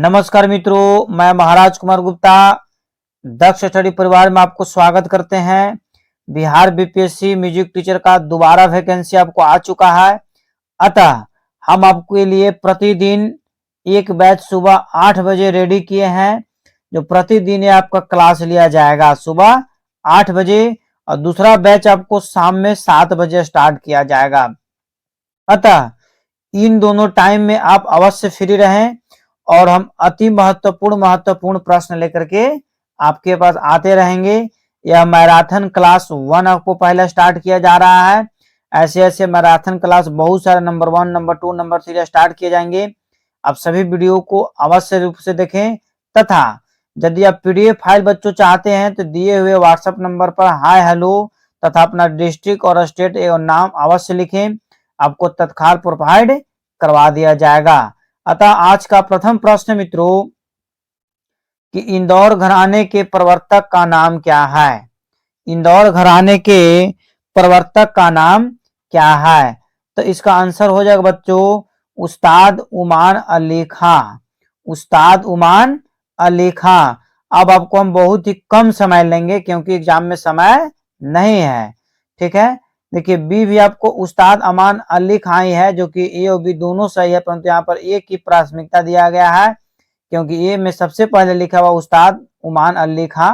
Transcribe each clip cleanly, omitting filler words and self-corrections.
नमस्कार मित्रों, मैं महाराज कुमार गुप्ता दक्ष स्टडी परिवार में आपको स्वागत करते हैं। बिहार बीपीएससी म्यूजिक टीचर का दोबारा वैकेंसी आपको आ चुका है। अतः हम आपके लिए प्रतिदिन एक बैच सुबह 8 बजे रेडी किए हैं, जो प्रतिदिन आपका क्लास लिया जाएगा सुबह 8 बजे, और दूसरा बैच आपको शाम में 7 बजे स्टार्ट किया जाएगा। अतः इन दोनों टाइम में आप अवश्य फ्री रहें और हम अति महत्वपूर्ण प्रश्न लेकर के आपके पास आते रहेंगे। यह मैराथन क्लास 1 आपको पहले स्टार्ट किया जा रहा है। ऐसे ऐसे मैराथन क्लास बहुत सारे नंबर 1, नंबर 2, नंबर 3 स्टार्ट किए जाएंगे। आप सभी वीडियो को अवश्य रूप से देखें, तथा यदि आप पीडीएफ फाइल बच्चों चाहते हैं तो दिए हुए व्हाट्सएप नंबर पर हाय हेलो तथा अपना डिस्ट्रिक्ट और स्टेट एवं नाम अवश्य लिखें, आपको तत्काल प्रोवाइड करवा दिया जाएगा। अतः आज का प्रथम प्रश्न मित्रों कि इंदौर घराने के प्रवर्तक का नाम क्या है। इंदौर घराने के प्रवर्तक का नाम क्या है? तो इसका आंसर हो जाएगा बच्चों उस्ताद उमान अली खां। उस्ताद उमान अली खां। अब आपको हम बहुत ही कम समय लेंगे क्योंकि एग्जाम में समय नहीं है। ठीक है, देखिए बी भी आपको उस्ताद अमान अली खां ही है, जो कि ए और बी दोनों सही है, परंतु यहाँ पर ए की प्राथमिकता दिया गया है क्योंकि ए में सबसे पहले लिखा हुआ उस्ताद उमान अली खां।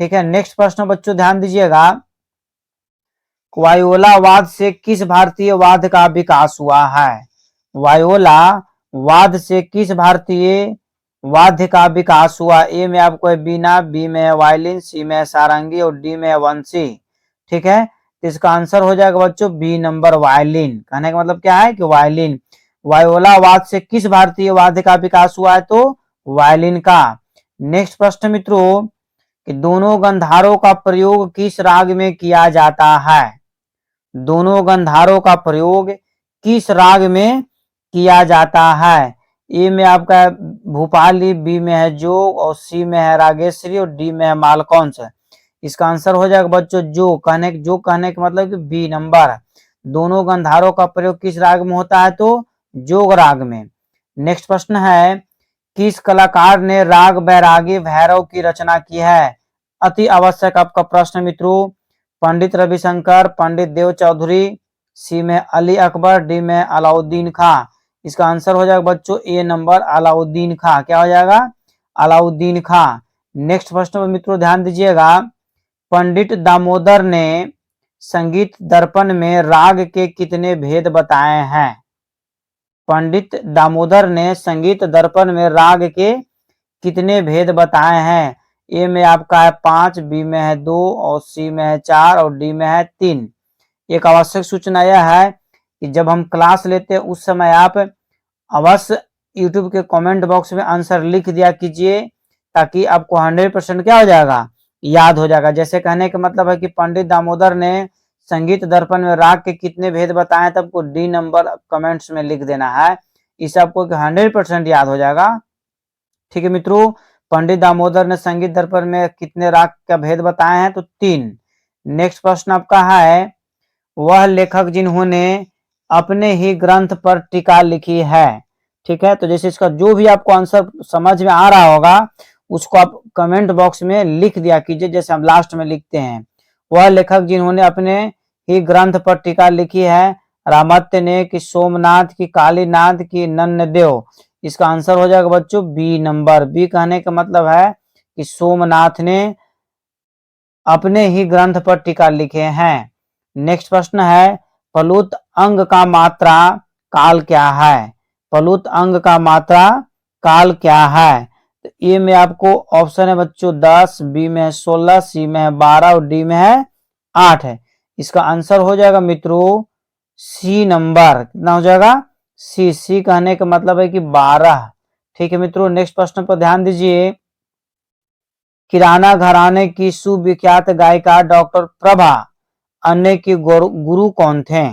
ठीक है, नेक्स्ट प्रश्न बच्चों ध्यान दीजिएगा। वायोला वाद से किस भारतीय वाद्य का विकास हुआ है? वायोला वाद से किस भारतीय वाद्य का विकास हुआ? ए में आपको है बीना, बी में है वायलिन, सी में है सारंगी और डी में है वंशी। ठीक है, तो इसका आंसर हो जाएगा बच्चों बी नंबर वायलिन। कहने का मतलब क्या है कि वायलिन। वायोला वाद से किस भारतीय वाद्य का विकास हुआ है? तो वायलिन का। नेक्स्ट प्रश्न मित्रों कि दोनों गंधारों का प्रयोग किस राग में किया जाता है? दोनों गंधारों का प्रयोग किस राग में किया जाता है? ए में आपका भूपाली, बी में है जोग और सी में है रागेश्वरी और डी में है मालकौंस। इसका आंसर हो जाएगा बच्चों जो कहने का मतलब कि बी नंबर। दोनों गंधारों का प्रयोग किस राग में होता है? तो जोग राग में। नेक्स्ट प्रश्न है किस कलाकार ने राग बैरागी भैरव की रचना की है? अति आवश्यक आपका प्रश्न मित्रों। पंडित रविशंकर, पंडित देव चौधरी, सी में अली अकबर, डी में अलाउद्दीन खां। इसका आंसर हो जाएगा बच्चों ए नंबर अलाउद्दीन खां। क्या हो जाएगा? अलाउद्दीन खां। नेक्स्ट प्रश्न पर मित्रों ध्यान दीजिएगा। पंडित दामोदर ने संगीत दर्पण में राग के कितने भेद बताए हैं? पंडित दामोदर ने संगीत दर्पण में राग के कितने भेद बताए हैं? ए में आपका है 5, बी में है 2 और सी में है 4 और डी में है 3। एक आवश्यक सूचना यह है कि जब हम क्लास लेते हैं उस समय आप अवश्य यूट्यूब के कमेंट बॉक्स में आंसर लिख दिया कीजिए, ताकि आपको 100% क्या हो जाएगा? याद हो जाएगा। जैसे कहने का मतलब है कि पंडित दामोदर ने संगीत दर्पण में राग के कितने भेद बताए, तब आपको डी नंबर कमेंट्स में लिख देना है। इससे आपको 100% याद हो जाएगा। ठीक है मित्रों, पंडित दामोदर ने संगीत दर्पण में कितने राग का भेद बताए हैं? तो 3। नेक्स्ट प्रश्न आपका है वह लेखक जिन्होंने अपने ही ग्रंथ पर टीका लिखी है। ठीक है, तो जैसे इसका जो भी आपको आंसर समझ में आ रहा होगा उसको आप कमेंट बॉक्स में लिख दिया कीजिए, जैसे हम लास्ट में लिखते हैं। वह लेखक जिन्होंने अपने ही ग्रंथ पर टीका लिखी है रामत्य ने, कि सोमनाथ की, कालीनाथ की, नन्नदेव। इसका आंसर हो जाएगा बच्चों बी नंबर। बी कहने का मतलब है कि सोमनाथ ने अपने ही ग्रंथ पर टीका लिखे हैं। नेक्स्ट प्रश्न है प्लुत अंग का मात्रा काल क्या है? प्लुत अंग का मात्रा काल क्या है? तो ए में आपको ऑप्शन है बच्चों 10, बी में है 16, सी में है 12 और डी में है 8 है। इसका आंसर हो जाएगा मित्रों सी नंबर। कितना हो जाएगा? सी कहने का मतलब है कि 12। ठीक है मित्रों, नेक्स्ट प्रश्न पर ध्यान दीजिए। किराना घराने की सुविख्यात गायिका डॉक्टर प्रभा अन्य की गुरु कौन थे?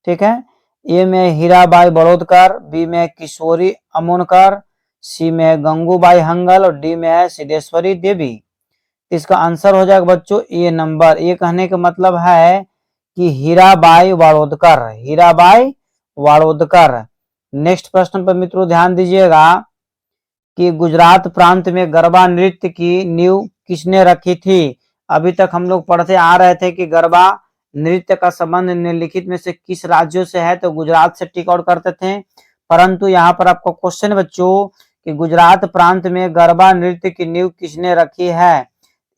ठीक है, ए में हीराबाई बड़ौदकर, बी में किशोरी अमोनकर, सी में गंगूबाई हंगल और डी में है सिद्धेश्वरी देवी। इसका आंसर हो जाएगा बच्चों ए नंबर। ये कहने का मतलब है कि हीराबाई वाड़ोदकर। हीराबाई वाड़ोदकर। नेक्स्ट प्रश्न पर मित्रों ध्यान दीजिएगा। कि गुजरात प्रांत में गरबा नृत्य की नींव किसने रखी थी। अभी तक हम लोग पढ़ते आ रहे थे कि गरबा नृत्य का संबंध निम्नलिखित में से किस राज्यों से है, तो गुजरात से टिक आउट करते थे। परंतु यहाँ पर आपको क्वेश्चन बच्चों कि गुजरात प्रांत में गरबा नृत्य की नींव किसने रखी है।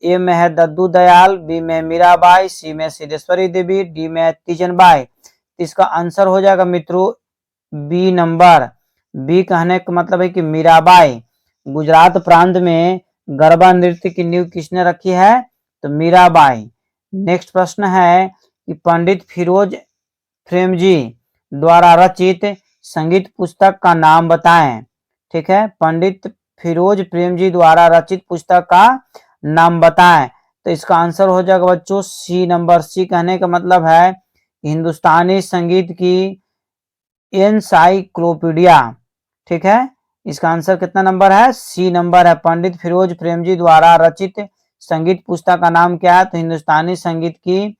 ए में है दद्दू दयाल, बी में मीराबाई, सी में सिद्धेश्वरी देवी, डी में तीजनबाई। इसका आंसर हो जाएगा मित्रों बी नंबर। बी कहने का मतलब है कि मीराबाई। गुजरात प्रांत में गरबा नृत्य की नींव किसने रखी है, तो मीराबाई। नेक्स्ट प्रश्न है कि पंडित फिरोज प्रेमजी द्वारा रचित संगीत पुस्तक का नाम बताएं। ठीक है, पंडित फिरोज प्रेमजी द्वारा रचित पुस्तक का नाम बताएं। तो इसका आंसर हो जाएगा बच्चों सी नंबर। सी कहने का मतलब है हिंदुस्तानी संगीत की एनसाइक्लोपीडिया। ठीक है, इसका आंसर कितना नंबर है, सी नंबर है। पंडित फिरोज प्रेमजी द्वारा रचित संगीत पुस्तक का नाम क्या है, तो हिंदुस्तानी संगीत की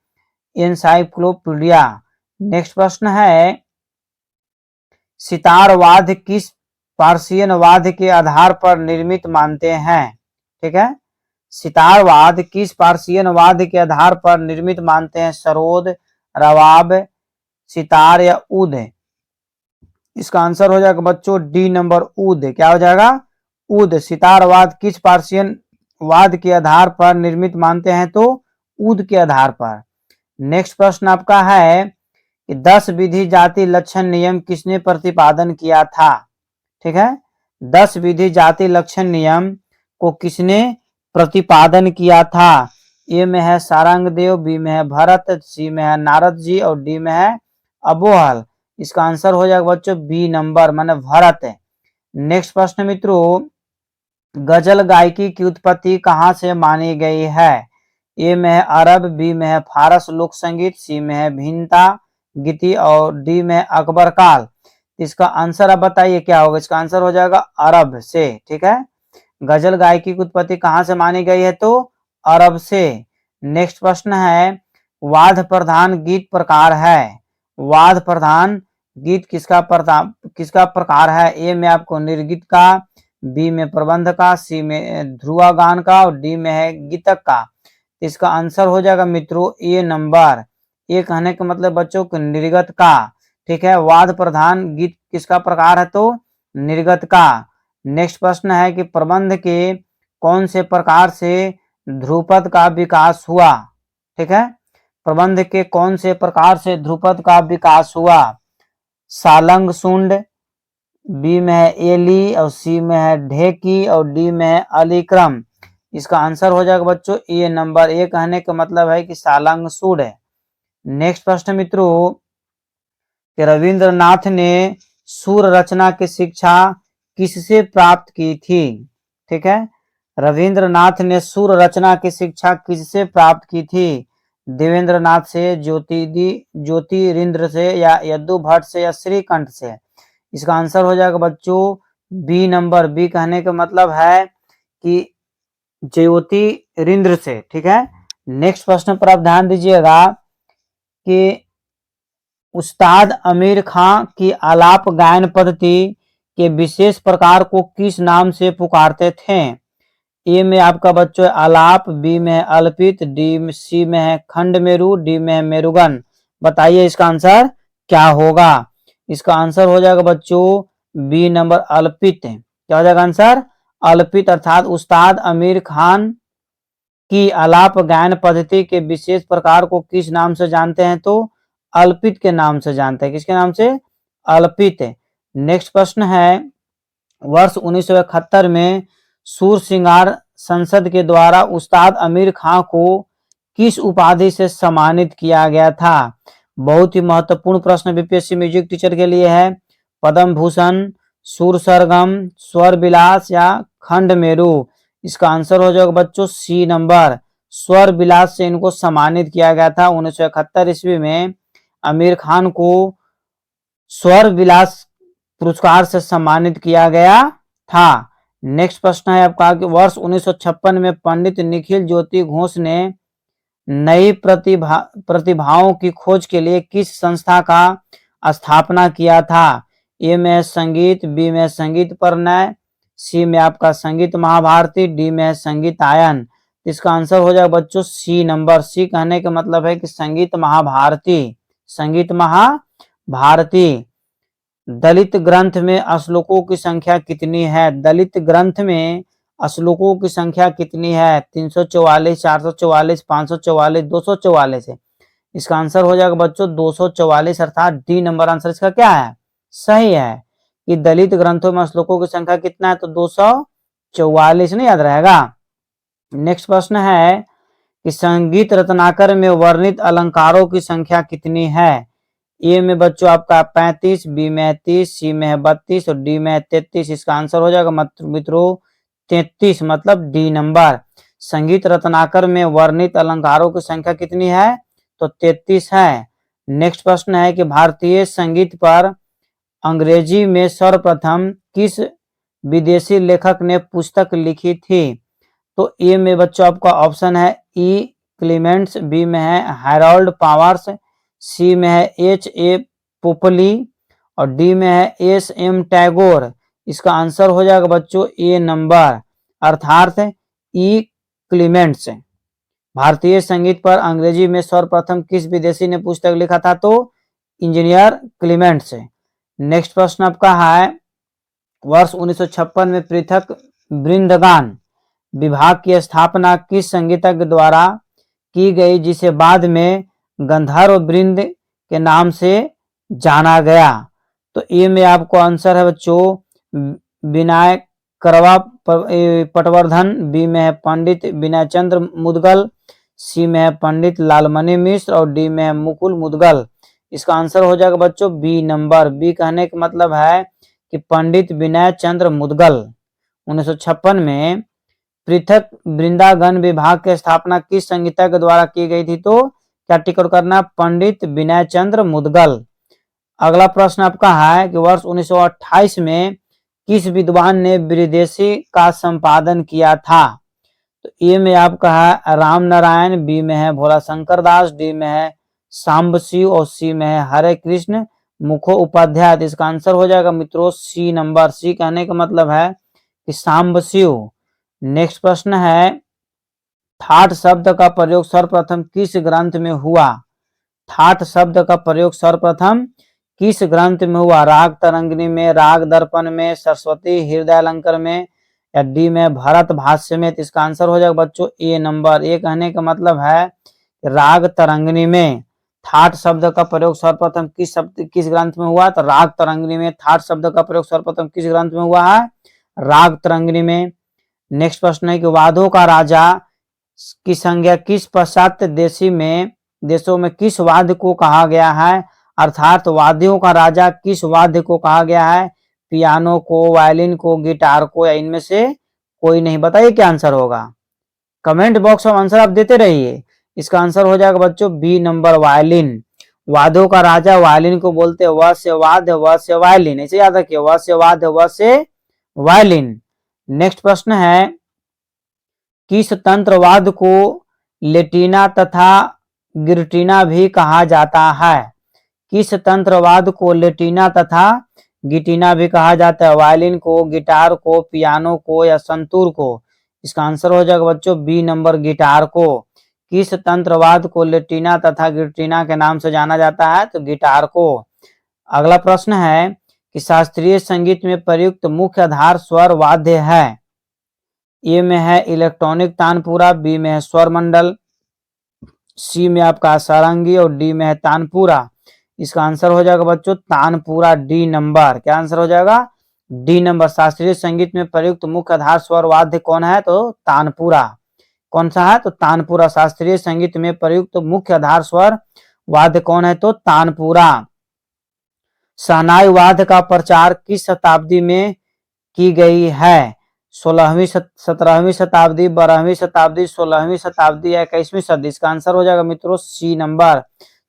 एनसाइक्लोपीडिया। नेक्स्ट प्रश्न है सितार वाद्य किस पार्शियन वाद्य के आधार पर निर्मित मानते हैं। ठीक है, सितार वाद्य किस पार्शियन वाद्य के आधार पर निर्मित मानते हैं, सरोद, रवाब, सितार या ऊद। इसका आंसर हो जाएगा बच्चों डी नंबर ऊद। क्या हो जाएगा, ऊद। सितार वाद्य किस पार्शियन वाद्य के आधार पर निर्मित मानते हैं, तो ऊद के आधार पर। नेक्स्ट प्रश्न आपका है कि 10 विधि जाति लक्षण नियम किसने प्रतिपादन किया था। ठीक है, 10 विधि जाति लक्षण नियम को किसने प्रतिपादन किया था। ए में है सारंगदेव, बी में है भरत, सी में है नारद जी और डी में है अबोहल। इसका आंसर हो जाएगा बच्चों बी नंबर माने भरत है। नेक्स्ट प्रश्न मित्रों गजल गायकी की उत्पत्ति कहाँ से मानी गई है। ए में है अरब, बी में है फारस लोक संगीत, सी में है भिन्नता गीति और डी में है अकबर काल। इसका आंसर आप बताइए क्या होगा। इसका आंसर हो जाएगा अरब से। ठीक है, गजल गायकी की उत्पत्ति कहाँ से मानी गई है, तो अरब से। नेक्स्ट प्रश्न है वाद्य प्रधान गीत प्रकार है। वाद्य प्रधान गीत किसका प्रकार है। ए में आपको निर्गीत का, बी में प्रबंध का, सी में ध्रुवागान का और डी में है गीतक का। इसका आंसर हो जाएगा मित्रों ए नंबर। ए कहने का मतलब बच्चों को निर्गत का। ठीक है, वाद्य प्रधान गीत किसका प्रकार है, तो निर्गत का। नेक्स्ट प्रश्न है कि प्रबंध के कौन से प्रकार से ध्रुपद का विकास हुआ। ठीक है, प्रबंध के कौन से प्रकार से ध्रुपद का विकास हुआ। सालंग सुंड, बी में है एली और सी में है ढेकी और डी में है अलीक्रम। इसका आंसर हो जाएगा बच्चों ए नंबर। ए कहने का मतलब है कि सालंग सुंड है। नेक्स्ट प्रश्न मित्रों कि रविंद्रनाथ ने सुर रचना की शिक्षा किससे प्राप्त की थी। ठीक है, रविंद्रनाथ ने सुर रचना की शिक्षा किससे प्राप्त की थी। देवेंद्रनाथ से, ज्योतिरिंद्र से या यदु भट्ट से या श्रीकंठ से। इसका आंसर हो जाएगा बच्चों बी नंबर। बी कहने का मतलब है कि ज्योतिरिंद्र से। ठीक है, नेक्स्ट प्रश्न पर आप ध्यान दीजिएगा कि उस्ताद आमिर खां की आलाप गायन पद्धति के विशेष प्रकार को किस नाम से पुकारते थे। ए में आपका बच्चों आलाप, बी में है अल्पित, डी सी में है खंड मेरु, डी में है मेरुगन। बताइए इसका आंसर क्या होगा। इसका आंसर हो जाएगा बच्चों बी नंबर अल्पित। क्या हो जाएगा आंसर, अल्पित। अर्थात उस्ताद आमिर खान की आलाप गायन पद्धति के विशेष प्रकार को किस नाम से जानते हैं, तो अल्पित के नाम से जानते हैं। किसके नाम से, अल्पित। नेक्स्ट प्रश्न है वर्ष 1971 में सूर सिंगार संसद के द्वारा उस्ताद आमिर खां को किस उपाधि से सम्मानित किया गया था। बहुत ही महत्वपूर्ण प्रश्न बीपीएससी म्यूजिक टीचर के लिए है। पद्म भूषण, सुर सरगम, स्वर विलास या खंड मेरु। इसका आंसर हो जाएगा बच्चों सी नंबर। स्वर विलास से इनको सम्मानित किया गया था। 1971 ईस्वी में आमिर खान को स्वर विलास पुरस्कार से सम्मानित किया गया था। नेक्स्ट प्रश्न है आपका कि वर्ष 1956 में पंडित निखिल ज्योति घोष ने नई प्रतिभाओं की खोज के लिए किस संस्था का स्थापना किया था। ए में संगीत, बी में संगीत परिणय, सी में आपका संगीत महाभारती, डी में है संगीत आयन। इसका आंसर हो जाएगा बच्चों सी नंबर। सी कहने का मतलब है कि संगीत महाभारती, संगीत महाभारती। दलित ग्रंथ में श्लोकों की संख्या कितनी है? दलित ग्रंथ में श्लोकों की संख्या कितनी है? 344, 444, 544, 244 है। इसका आंसर हो जाएगा बच्चों 244, अर्थात डी नंबर आंसर इसका क्या है? सही है कि दलित ग्रंथों में श्लोकों की संख्या कितना है? तो 244, नहीं याद रहेगा। नेक्स्ट प्रश्न है कि संगीत रत्नाकर में वर्णित अलंकारों की संख्या कितनी है? ए में बच्चों आपका 35, बी में 30, सी में 32 और डी में 33। इसका आंसर हो जाएगा मित्रों 33, मतलब डी नंबर। संगीत रत्नाकर में वर्णित अलंकारों की संख्या कितनी है? तो 33 है। नेक्स्ट प्रश्न है कि भारतीय संगीत पर अंग्रेजी में सर्वप्रथम किस विदेशी लेखक ने पुस्तक लिखी थी? तो ए में बच्चों आपका ऑप्शन है ई क्लीमेंट्स, बी में है हैरोल्ड पावर्स, सी में है एच ए पोपली और डी में है एस एम टैगोर। इसका आंसर हो जाएगा बच्चों ए नंबर, अर्थात ई क्लीमेंट्स। भारतीय संगीत पर अंग्रेजी में सर्वप्रथम किस विदेशी ने पुस्तक लिखा था? तो इंजीनियर क्लीमेंट्स। नेक्स्ट प्रश्न आपका है वर्ष 1956 में पृथक वृंदगान विभाग की स्थापना किस संगीतज्ञ द्वारा की गई, जिसे बाद में गंधर्व वृंद के नाम से जाना गया? तो ए में आपको आंसर है बच्चों विनायक करवा पटवर्धन, बी में है पंडित विनय चंद्र मुदगल, सी में है पंडित लालमणि मिश्र और डी में है मुकुल मुदगल। इसका आंसर हो जाएगा बच्चों बी नंबर। बी कहने का मतलब है कि पंडित विनय चंद्र मुदगल। 1956 में पृथक वृंदागन विभाग की स्थापना किस संगीतज्ञ द्वारा की गई थी? तो क्या टिक करना? पंडित विनय चंद्र मुदगल। अगला प्रश्न आपका है कि वर्ष 1928 में किस विद्वान ने विदेशी का संपादन किया था? तो ए में आपका है राम नारायण, बी में है भोला शंकर दास, डी में है सांब शिव और सी में है हरे कृष्ण मुखोपाध्याय। इसका आंसर हो जाएगा मित्रों सी नंबर। सी कहने का मतलब है कि सांब शिव। नेक्स्ट प्रश्न है ठाठ शब्द का प्रयोग सर्वप्रथम किस ग्रंथ में हुआ? ठाठ शब्द का प्रयोग सर्वप्रथम किस ग्रंथ में हुआ? राग तरंगिणी में, राग दर्पण में, सरस्वती हृदय अलंकार में या डी में भरत भाष्य में? इसका आंसर हो जाएगा बच्चों ए नंबर। ए कहने का मतलब है राग तरंगिणी में ठाठ शब्द का प्रयोग सर्वप्रथम किस ग्रंथ में हुआ? तो राग तरंगिणी में ठाठ शब्द का प्रयोग सर्वप्रथम किस ग्रंथ में हुआ है? राग तरंगिणी में। नेक्स्ट प्रश्न है कि वादों का राजा की संज्ञा किस पाश्चात्य देशों में किस वाद्य को कहा गया है? अर्थात वाद्यों का राजा किस वाद्य को कहा गया है? पियानो को, वायलिन को, गिटार को या इनमें से कोई नहीं? बताइए क्या आंसर होगा। कमेंट बॉक्स में आंसर आप देते रहिए। इसका आंसर हो जाएगा बच्चों बी नंबर वायलिन। वाद्यों का राजा वायलिन को बोलते हैं। व से वाद्य, व से वायलिन, ऐसे याद रखिए। व से वाद्य, व से वायलिन। नेक्स्ट प्रश्न है किस तंत्रवाद को लेटिना तथा गिरटिना भी कहा जाता है? किस तंत्रवाद को लेटिना तथा गिटिना भी कहा जाता है? वायलिन को, गिटार को, पियानो को या संतूर को? इसका आंसर हो जाएगा बच्चों बी नंबर गिटार को। किस तंत्रवाद को लेटिना तथा गिटिना के नाम से जाना जाता है? तो गिटार को। अगला प्रश्न है कि शास्त्रीय संगीत में प्रयुक्त मुख्य आधार स्वर वाद्य है। ए में है इलेक्ट्रॉनिक तानपुरा, बी में है स्वर मंडल, सी में आपका सारंगी और डी में है तानपुरा। इसका आंसर हो जाएगा बच्चों तानपुरा, डी नंबर। क्या आंसर हो जाएगा? D number. शास्त्रीय संगीत में प्रयुक्त मुख्य आधार स्वर वाद्य कौन है? तो तानपुरा। कौन सा है? तो तानपुरा। शास्त्रीय संगीत में प्रयुक्त मुख्य आधार स्वर वाद्य कौन है? तो तानपुरा। शहनाई वाद्य का प्रचार किस शताब्दी में की गई है? 16वीं 17वीं शताब्दी, 12वीं शताब्दी, 16वीं शताब्दी या 21वीं सदी? इसका आंसर हो जाएगा मित्रों सी नंबर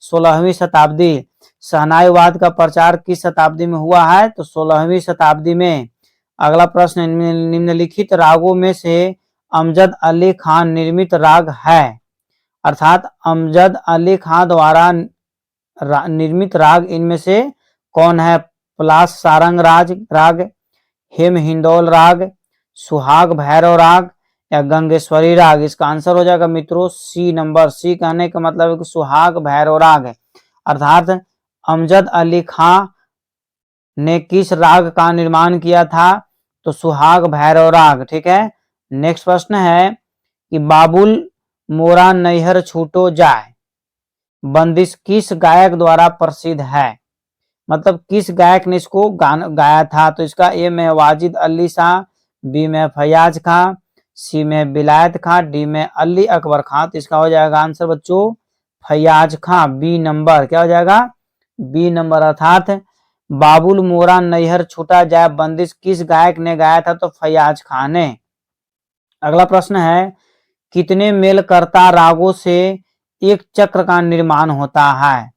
16वीं शताब्दी। शहनाई वाद्य का प्रचार किस शताब्दी में हुआ है? तो 16वीं शताब्दी में। अगला प्रश्न निम्नलिखित रागों में से अमजद अली खान निर्मित राग है? अर्थात अमजद अली खान द्वारा निर्मित राग इनमें से कौन है? पलाश सारंग राग, हेम हिंदौल राग, सुहाग भैरव राग या गंगेश्वरी राग? इसका आंसर हो जाएगा मित्रों सी नंबर। सी कहने का मतलब है कि सुहाग भैरव राग है। अर्थात अमजद अली खां ने किस राग का निर्माण किया था? तो सुहाग भैरव राग। ठीक है। नेक्स्ट प्रश्न है कि बाबुल मोरा नैहर छूटो जाए बंदिश किस गायक द्वारा प्रसिद्ध है? मतलब किस गायक ने इसको गाया था? तो इसका ए में वाजिद अली शाह, बी में फयाज खां, सी में बिलायत खां, डी में अली अकबर खां। तो इसका हो जाएगा आंसर बच्चों फयाज खां, बी नंबर। क्या हो जाएगा? B number. अर्थात बाबुल मोरा नैहर छूटा जाए बंदिश किस गायक ने गाया था? तो फयाज खां ने। अगला प्रश्न है कितने मेलकर्ता रागों से एक चक्र का निर्माण होता है?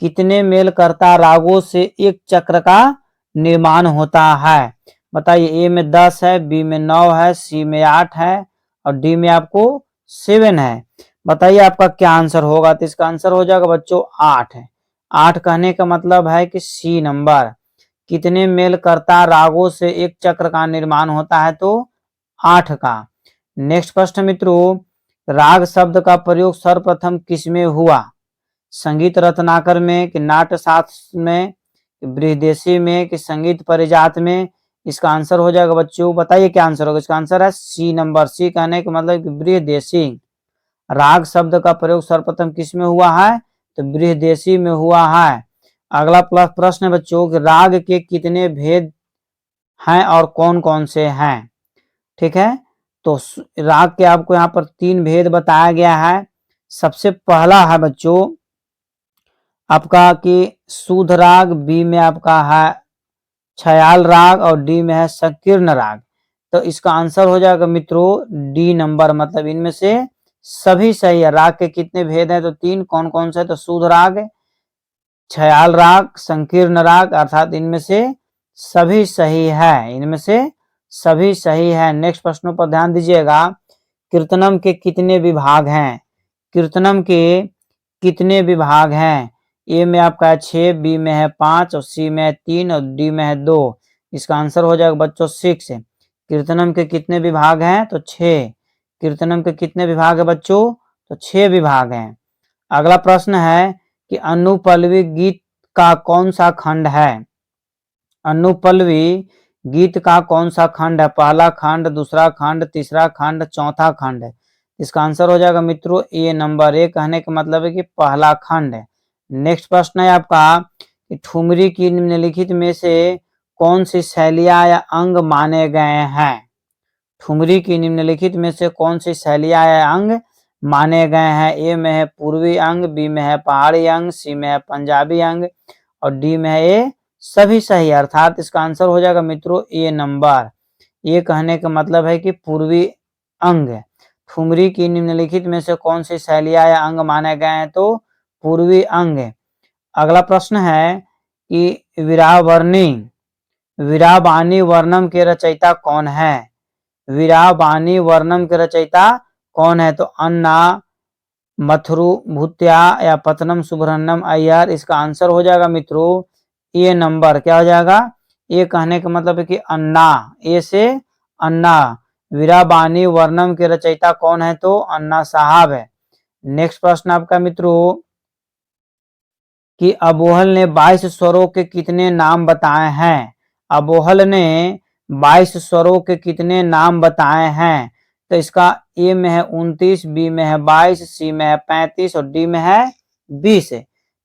कितने मेलकर्ता रागों से एक चक्र का निर्माण होता है? बताइए। ए में 10 है, बी में 9 है, सी में 8 है और डी में आपको 7 है। बताइए आपका क्या आंसर होगा? तो इसका आंसर हो जाएगा बच्चों 8 है। 8 कहने का मतलब है कि सी नंबर। कितने मेलकर्ता रागों से एक चक्र का निर्माण होता है? तो 8 का। नेक्स्ट प्रश्न मित्रों, राग शब्द का प्रयोग सर्वप्रथम किसमें हुआ? संगीत रत्नाकर में कि नाट्य शास्त्र में, बृहदेशी में कि संगीत परिजात में? इसका आंसर हो जाएगा बच्चों, बताइए क्या आंसर होगा? इसका आंसर है सी नंबर। सी कहने का मतलब कि बृहदेशी। राग शब्द का प्रयोग सर्वप्रथम किस में हुआ है? तो बृहदेशी में हुआ है। अगला प्रश्न है बच्चों कि राग के कितने भेद हैं और कौन कौन से हैं? ठीक है। तो राग के आपको यहाँ पर 3 भेद बताया गया है। सबसे पहला है बच्चों आपका कि शुद्ध राग, बी में आपका है छयाल राग और डी में है संकीर्ण राग। तो इसका आंसर हो जाएगा मित्रों डी नंबर। मतलब इनमें से सभी सही है। राग के कितने भेद हैं? तो 3। कौन कौन से? तो शुद्ध राग, छयाल राग, संकीर्ण राग। अर्थात इनमें से सभी सही है। इनमें से सभी सही है। नेक्स्ट प्रश्नों पर ध्यान दीजिएगा। कीर्तनम के कितने विभाग हैं? कीर्तनम के कितने विभाग हैं? ए में आपका है 6, बी में है 5 और सी में है 3 और डी में है 2। इसका आंसर हो जाएगा बच्चों 6। कीर्तनम के कितने विभाग हैं? तो 6। कीर्तनम के कितने विभाग है बच्चों? तो 6 विभाग हैं। अगला प्रश्न है कि अनुपल्लवी गीत का कौन सा खंड है? अनुपल्लवी गीत का कौन सा खंड है? पहला खंड, दूसरा खंड, तीसरा खंड, चौथा खंड है? इसका आंसर हो जाएगा मित्रों ए नंबर। ए कहने का मतलब है कि पहला खंड है। नेक्स्ट प्रश्न है आपका कि ठुमरी की निम्नलिखित में से कौन सी शैलियां या अंग माने गए हैं? ठुमरी की निम्नलिखित में से कौन सी शैलियां या अंग माने गए हैं? ए में है पूर्वी अंग, बी में है पहाड़ी अंग, सी में है पंजाबी अंग और डी में है ए सभी सही। अर्थात इसका आंसर हो जाएगा मित्रों ए नंबर। ये कहने का मतलब है कि पूर्वी अंग। ठुमरी की निम्नलिखित में से कौन सी शैलियां या अंग माने गए हैं? तो पूर्वी अंग। अगला प्रश्न है कि वीरावानी वर्णम के रचयिता कौन है? वीरावानी वर्णम के रचयिता कौन है? तो अन्ना मथुरु भूत्या या पतनम सुब्रह्मण्यम अय्यर? इसका आंसर हो जाएगा मित्रों ए नंबर। क्या हो जाएगा? ए कहने का मतलब है कि अन्ना। ए से अन्ना। वीरावानी वर्णम के रचयिता कौन है? तो अन्ना साहब है। नेक्स्ट प्रश्न आपका मित्रों कि अबोहल ने 22 स्वरों के कितने नाम बताए हैं? अबोहल ने 22 स्वरों के कितने नाम बताए हैं? तो इसका ए में है 29, बी में है 22, सी में है 35 और डी में है 20।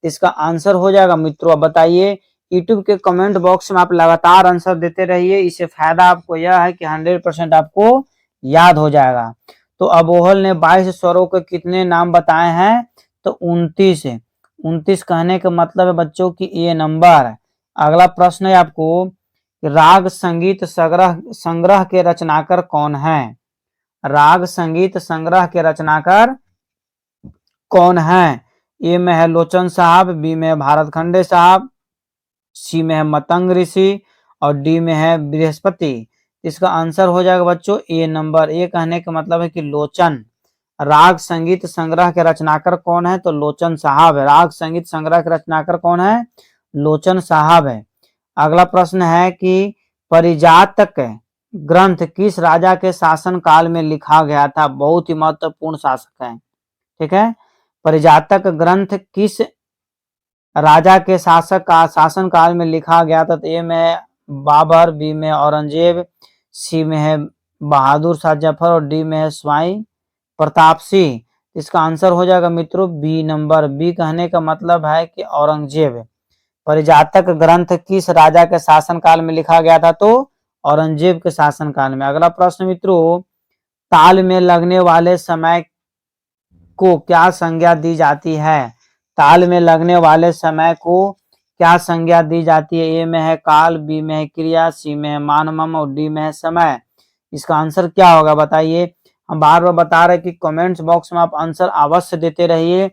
इसका आंसर हो जाएगा मित्रों। अब बताइए। यूट्यूब के कमेंट बॉक्स में आप लगातार आंसर देते रहिए। इससे फायदा आपको यह है कि 100% आपको याद हो जाएगा। तो अबोहल ने 22 स्वरों के कितने नाम बताए हैं? तो 29। 29 कहने का मतलब है बच्चों की ए नंबर। अगला प्रश्न है आपको राग संगीत संग्रह के रचनाकार कौन है? राग संगीत संग्रह के रचनाकार कौन है? ए में है लोचन साहब, बी में है भारत खंडे साहब, सी में है मतंग ऋषि और डी में है बृहस्पति। इसका आंसर हो जाएगा बच्चों ए नंबर। ए कहने का मतलब है कि लोचन। राग संगीत संग्रह के रचनाकार कौन है? तो लोचन साहब है। राग संगीत संग्रह के रचनाकार कौन है? लोचन साहब है। अगला प्रश्न है कि परिजातक ग्रंथ किस राजा के शासन काल में लिखा गया था? बहुत ही महत्वपूर्ण शासक है। ठीक है, परिजातक ग्रंथ किस राजा के शासन काल में लिखा गया था? तो ए में है बाबर, बी में औरंगजेब, सी में है बहादुर शाह जफर और डी में है स्वाई प्रताप सिंह। इसका आंसर हो जाएगा मित्रों बी नंबर। बी कहने का मतलब है कि औरंगजेब। परिजातक ग्रंथ किस राजा के शासन काल में लिखा गया था? तो औरंगजेब के शासन काल में। अगला प्रश्न मित्रों, ताल में लगने वाले समय को क्या संज्ञा दी जाती है? ताल में लगने वाले समय को क्या संज्ञा दी जाती है? ए में है काल, बी में है क्रिया, सी में है मानमम और डी में है समय। इसका आंसर क्या होगा बताइए। हम बार बार बता रहे कि कमेंट्स बॉक्स में आप आंसर अवश्य देते रहिए।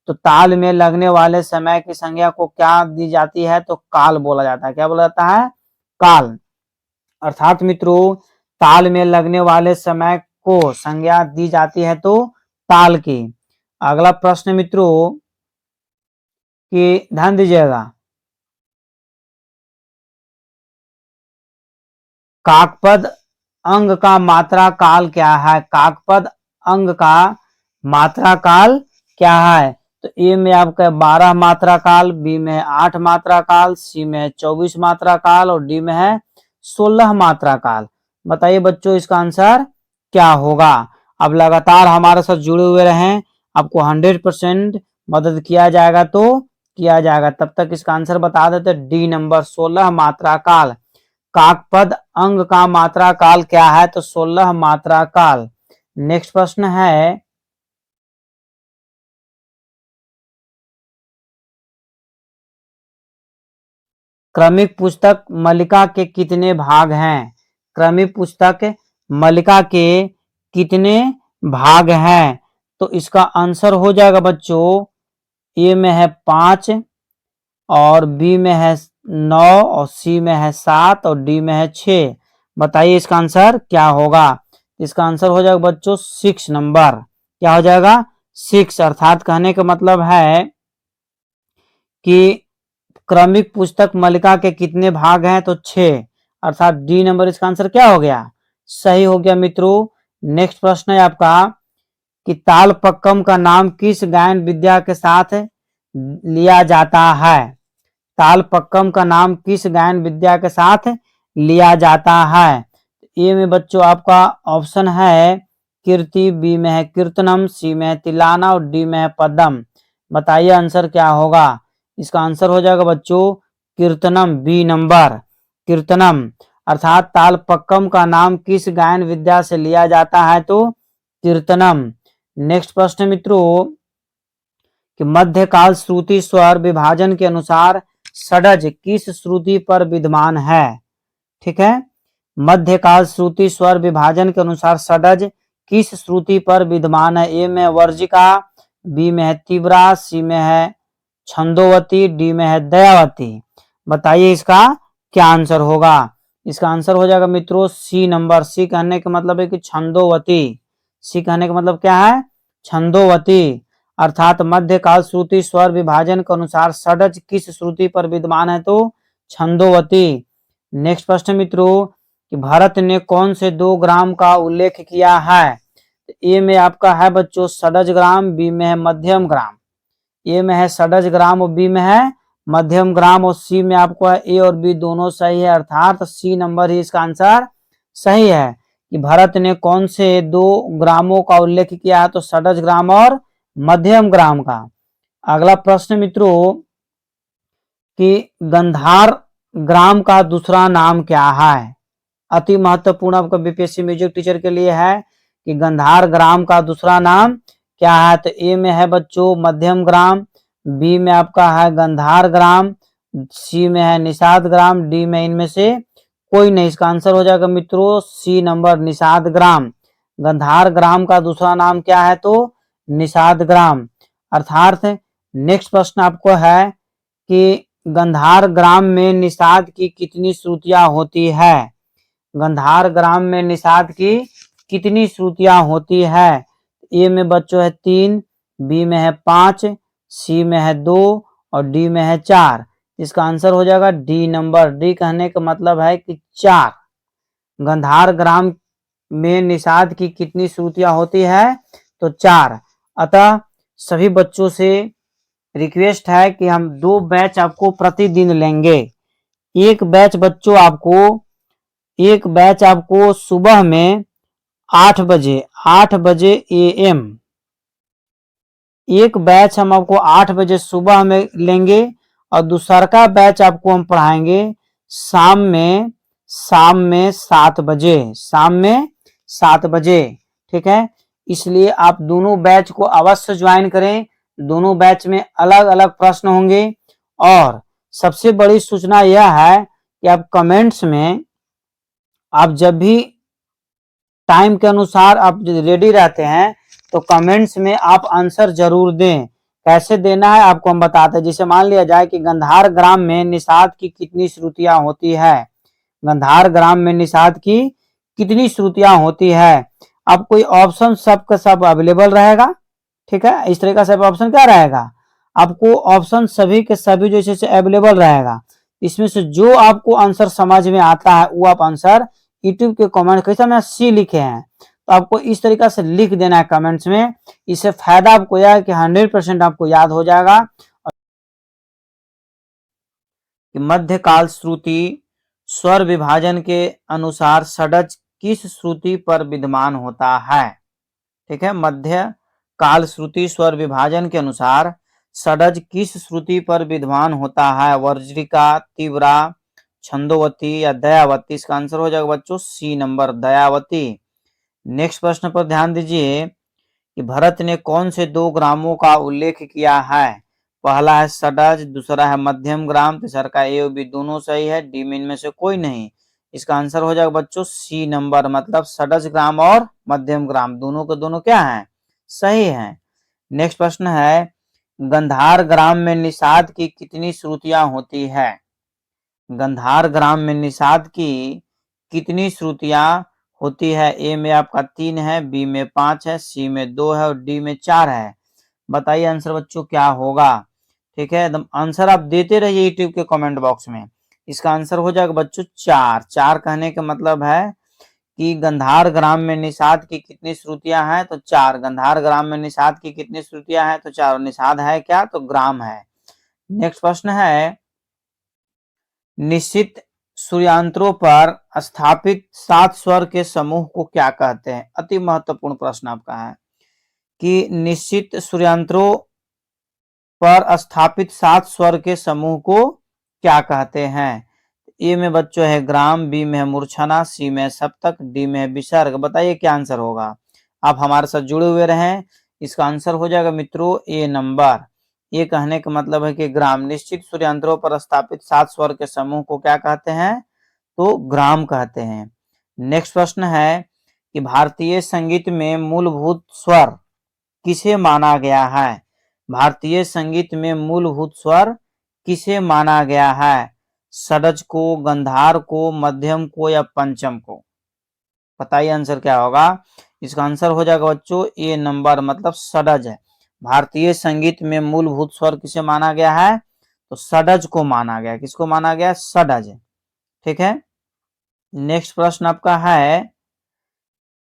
तो ताल में लगने वाले समय की संज्ञा को क्या दी जाती है? तो काल बोला जाता है। क्या बोला जाता है? काल। अर्थात मित्रों, ताल में लगने वाले समय को संज्ञा दी जाती है तो ताल की। अगला प्रश्न मित्रों कि ध्यान दीजिएगा, काकपद अंग का मात्रा काल क्या है? काकपद अंग का मात्रा काल क्या है? तो ए में आपका 12 मात्रा काल, बी में 8 मात्रा काल, सी में 24 मात्रा काल और डी में है 16 मात्रा काल। बताइए बच्चों इसका आंसर क्या होगा। अब लगातार हमारे साथ जुड़े हुए रहें, आपको 100% मदद किया जाएगा तो किया जाएगा। तब तक इसका आंसर बता देते, डी नंबर 16 मात्रा काल। काकपद अंग का मात्रा काल क्या है? तो 16 मात्रा काल। नेक्स्ट प्रश्न है, क्रमिक पुस्तक मल्लिका के कितने भाग हैं? क्रमिक पुस्तक मल्लिका के कितने भाग हैं? तो इसका आंसर हो जाएगा बच्चों, ए में है 5 और बी में है 9 और सी में है 7 और डी में है 6। बताइए इसका आंसर क्या होगा। इसका आंसर हो जाएगा बच्चों 6 नंबर। क्या हो जाएगा? 6। अर्थात कहने का मतलब है कि क्रमिक पुस्तक मल्लिका के कितने भाग हैं? तो 6। अर्थात डी नंबर इसका आंसर क्या हो गया? सही हो गया मित्रों। नेक्स्ट प्रश्न है आपका कि तालपक्कम का नाम किस गायन विद्या के साथ लिया जाता है? तालपक्कम का नाम किस गायन विद्या के साथ लिया जाता है? ए में बच्चों आपका ऑप्शन है कीर्ति, बी में है कीर्तनम, सी में है तिलाना और डी में है पदम। बताइए आंसर क्या होगा। इसका आंसर हो जाएगा बच्चों कीर्तनम, बी नंबर कीर्तनम। अर्थात तालपक्कम का नाम किस गायन विद्या से लिया जाता है? तो कीर्तनम। नेक्स्ट प्रश्न मित्रों कि मध्यकाल श्रुति स्वर विभाजन के अनुसार षडज किस श्रुति पर विद्यमान है? ठीक है, मध्यकाल श्रुति स्वर विभाजन के अनुसार षडज किस श्रुति पर विद्यमान है? ए में वर्जिका, बी में है तीव्रा, सी में है छंदोवती, डी में है दयावती। बताइए इसका क्या आंसर होगा। इसका आंसर हो जाएगा मित्रों सी नंबर। सी कहने का मतलब है कि छंदोवती। सी कहने का मतलब क्या है? छंदोवती। अर्थात मध्यकाल श्रुति स्वर विभाजन के अनुसार षडज किस श्रुति पर विद्यमान है? तो छंदोवती। नेक्स्ट प्रश्न मित्रों कि भारत ने कौन से 2 ग्राम का उल्लेख किया है? ए में आपका है बच्चों षडज ग्राम, बी में है मध्यम ग्राम। ए में है षडज ग्राम और बी में है मध्यम ग्राम और सी में आपको है ए और बी दोनों सही है। अर्थात सी नंबर ही इसका आंसर सही है कि भारत ने कौन से 2 ग्रामों का उल्लेख किया है? तो षडज ग्राम और मध्यम ग्राम का। अगला प्रश्न मित्रों कि गंधार ग्राम का दूसरा नाम क्या है? अति महत्वपूर्ण आपका बीपीएससी म्यूजिक टीचर के लिए है कि गंधार ग्राम का दूसरा नाम क्या है? तो ए में है बच्चों मध्यम ग्राम, बी में आपका है गंधार ग्राम, सी में है निषाद ग्राम, डी में इनमें से कोई नहीं। इसका आंसर हो जाएगा मित्रों सी नंबर निषाद ग्राम। गंधार ग्राम का दूसरा नाम क्या है? तो निषाद ग्राम। अर्थात नेक्स्ट प्रश्न आपको है कि गंधार ग्राम में निषाद की कितनी श्रुतियां होती है? गंधार ग्राम में निषाद की कितनी श्रुतियां होती है? ए में बच्चों है 3, बी में है 5, सी में है 2 और डी में है 4। इसका आंसर हो जाएगा डी नंबर। डी कहने का मतलब है कि 4। गंधार ग्राम में निषाद की कितनी श्रुतियां होती है? तो 4। अतः सभी बच्चों से रिक्वेस्ट है कि हम 2 बैच आपको प्रतिदिन लेंगे। एक बैच बच्चों आपको एक बैच आपको सुबह में 8 बजे AM, एक बैच हम आपको 8 बजे सुबह में लेंगे और दूसरा का बैच आपको हम पढ़ाएंगे शाम में 7 बजे, शाम में 7 बजे। ठीक है, इसलिए आप दोनों बैच को अवश्य ज्वाइन करें। दोनों बैच में अलग अलग प्रश्न होंगे। और सबसे बड़ी सूचना यह है कि आप कमेंट्स में आप जब भी टाइम के अनुसार आप रेडी रहते हैं तो कमेंट्स में आप आंसर जरूर दें। कैसे देना है आपको हम बताते हैं। जैसे मान लिया जाए कि गंधार ग्राम में निषाद की कितनी श्रुतियां होती है, गंधार ग्राम में निषाद की कितनी श्रुतियां होती है। अब कोई ऑप्शन सबका सब अवेलेबल रहेगा। ठीक है, इस तरह का सब ऑप्शन क्या रहेगा, आपको ऑप्शन सभी के सभी जैसे से अवेलेबल रहेगा। इसमें से जो आपको आंसर समझ में आता है वो आप आंसर यूट्यूब के कमेंट कैसे हमने सी लिखे हैं तो आपको इस तरीका से लिख देना है कमेंट्स में। इससे फायदा आपको यह है कि 100% आपको याद हो जाएगा। कि मध्यकाल श्रुति स्वर विभाजन के अनुसार षडज किस श्रुति पर विद्यमान होता है? ठीक है, मध्य काल श्रुति स्वर विभाजन के अनुसार षडज किस श्रुति पर विद्यमान होता है? वर्ज्रिका, तीव्रा, छंदोवती या दयावती? इसका आंसर हो जाएगा बच्चों सी नंबर, दयावती। नेक्स्ट प्रश्न पर ध्यान दीजिए कि भरत ने कौन से 2 ग्रामों का उल्लेख किया है? पहला है षडज, दूसरा है मध्यम ग्राम, तीसरा का ए और बी दोनों सही है, डी में इनमें से कोई नहीं। इसका आंसर हो जाएगा बच्चों सी नंबर, मतलब षडज ग्राम और मध्यम ग्राम दोनों के दोनों क्या है? सही है। नेक्स्ट प्रश्न है गंधार ग्राम में निषाद की कितनी श्रुतियां होती है? गंधार ग्राम में निषाद की कितनी श्रुतियां होती है? ए में आपका 3 है, बी में 5 है, सी में 2 है और डी में 4 है। बताइए आंसर बच्चों क्या होगा? ठीक है, एकदम आंसर आप देते रहिए यूट्यूब के कमेंट बॉक्स में। इसका आंसर हो जाएगा बच्चों 4। 4 कहने का मतलब है कि गंधार ग्राम में निषाद की कितनी श्रुतियां हैं? तो 4। गंधार ग्राम में निषाद की कितनी श्रुतियां हैं? तो 4। निषाद है क्या? तो ग्राम है। नेक्स्ट प्रश्न है निश्चित सूर्यांतरों पर स्थापित 7 स्वर के समूह को क्या कहते हैं? अति महत्वपूर्ण प्रश्न आपका है कि निश्चित सूर्यांतरों पर स्थापित 7 स्वर के समूह को क्या कहते हैं? ए में बच्चों है ग्राम, बी में है मूर्छना, सी में है सप्तक, डी में है विसर्ग। बताइए क्या आंसर होगा? आप हमारे साथ जुड़े हुए रहें। इसका आंसर हो जाएगा मित्रों ए नंबर। ये कहने का मतलब है कि ग्राम, निश्चित सूर्यांतरों पर स्थापित 7 स्वर के समूह को क्या कहते हैं? तो ग्राम कहते हैं। नेक्स्ट प्रश्न है कि भारतीय संगीत में मूलभूत स्वर किसे माना गया है? भारतीय संगीत में मूलभूत स्वर किसे माना गया है? षडज को, गंधार को, मध्यम को या पंचम को? बताइए आंसर क्या होगा? इसका आंसर हो जाएगा बच्चों ए नंबर, मतलब षडज है। भारतीय संगीत में मूलभूत स्वर किसे माना गया है? तो षडज को माना गया। किसको माना गया? षडज। ठीक है, नेक्स्ट प्रश्न आपका है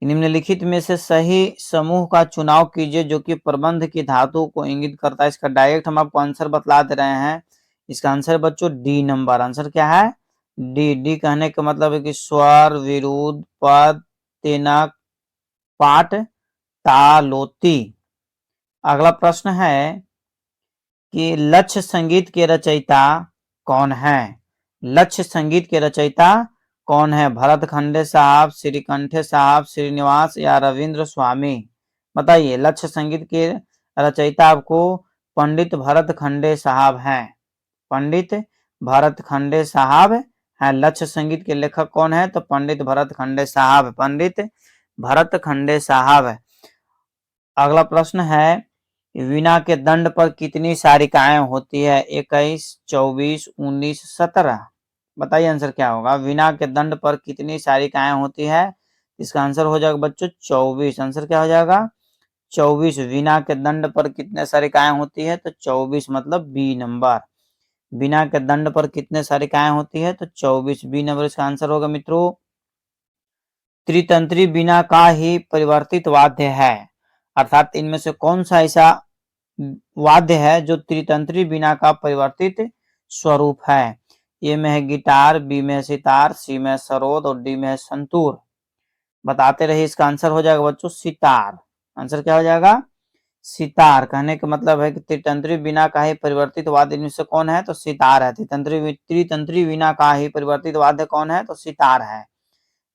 निम्नलिखित में से सही समूह का चुनाव कीजिए जो कि प्रबंध की धातु को इंगित करता है। इसका डायरेक्ट हम आपको आंसर बतला दे रहे हैं। इसका आंसर बच्चों डी नंबर। आंसर क्या है? डी। डी कहने का मतलब है कि स्वर, विरुद्ध, पद, तेनक, पाठ, तालोती। अगला प्रश्न है कि लक्ष्य संगीत के रचयिता कौन है? लक्ष्य संगीत के रचयिता कौन है? भरत खंडे साहब, श्रीकंठे साहब, श्रीनिवास या रविंद्र स्वामी? बताइए। लक्ष्य संगीत के रचयिता आपको पंडित भरत खंडे साहब हैं। पंडित भरत खंडे साहब हैं। लक्ष्य संगीत के लेखक कौन है? तो पंडित भरत खंडे साहब, पंडित भरत खंडे साहब। अगला प्रश्न है वीणा के दंड पर कितनी सारिकाएं होती है? 21, 24, 19, 17? बताइए आंसर क्या होगा? वीणा के दंड पर कितनी सारिकाएं होती है? इसका आंसर हो जाएगा बच्चों 24। आंसर क्या हो जाएगा? 24। वीणा के दंड पर कितने सारिकाएं होती है? तो 24, मतलब बी नंबर। वीणा के दंड पर कितने सारिकाएं होती है? तो 24, बी नंबर इसका आंसर होगा मित्रों। त्रितंत्री वीणा का ही परिवर्तित वाद्य है। अर्थात इनमें से कौन सा ऐसा वाद्य है जो त्रितंत्री वीणा का परिवर्तित स्वरूप है। ए में है गिटार, बी में है सितार, सी में है सरोद और डी में है संतूर। बताते रहिए, इसका आंसर हो जाएगा बच्चों सितार। आंसर क्या हो जाएगा? सितार। कहने का मतलब है कि त्रितंत्री वीणा का ही परिवर्तित वाद्य इनमें से कौन है? तो सितार है। त्रितंत्री वीणा का ही परिवर्तित वाद्य कौन है? तो सितार है।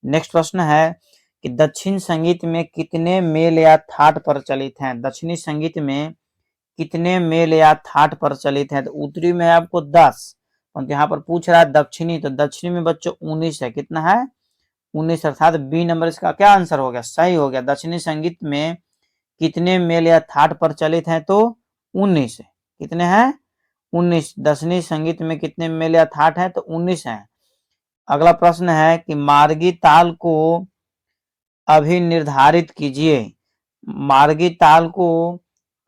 नेक्स्ट प्रश्न है कि दक्षिण संगीत में कितने मेल या थाट प्रचलित हैं? दक्षिणी संगीत में कितने मेल या थाट प्रचलित हैं? तो उत्तरी में है आपको 10, और यहाँ पर पूछ रहा है दक्षिणी, तो दक्षिणी में बच्चों 19 है। कितना है? 19, अर्थात बी नंबर इसका क्या आंसर हो गया? सही हो गया। दक्षिणी संगीत में कितने मेल या थाट प्रचलित हैं? तो 19 है। कितने हैं? 19। दक्षिणी संगीत में कितने मेल या थाट है? तो 19 है। अगला प्रश्न है कि मार्गी ताल को अभी निर्धारित कीजिए। मार्गी ताल को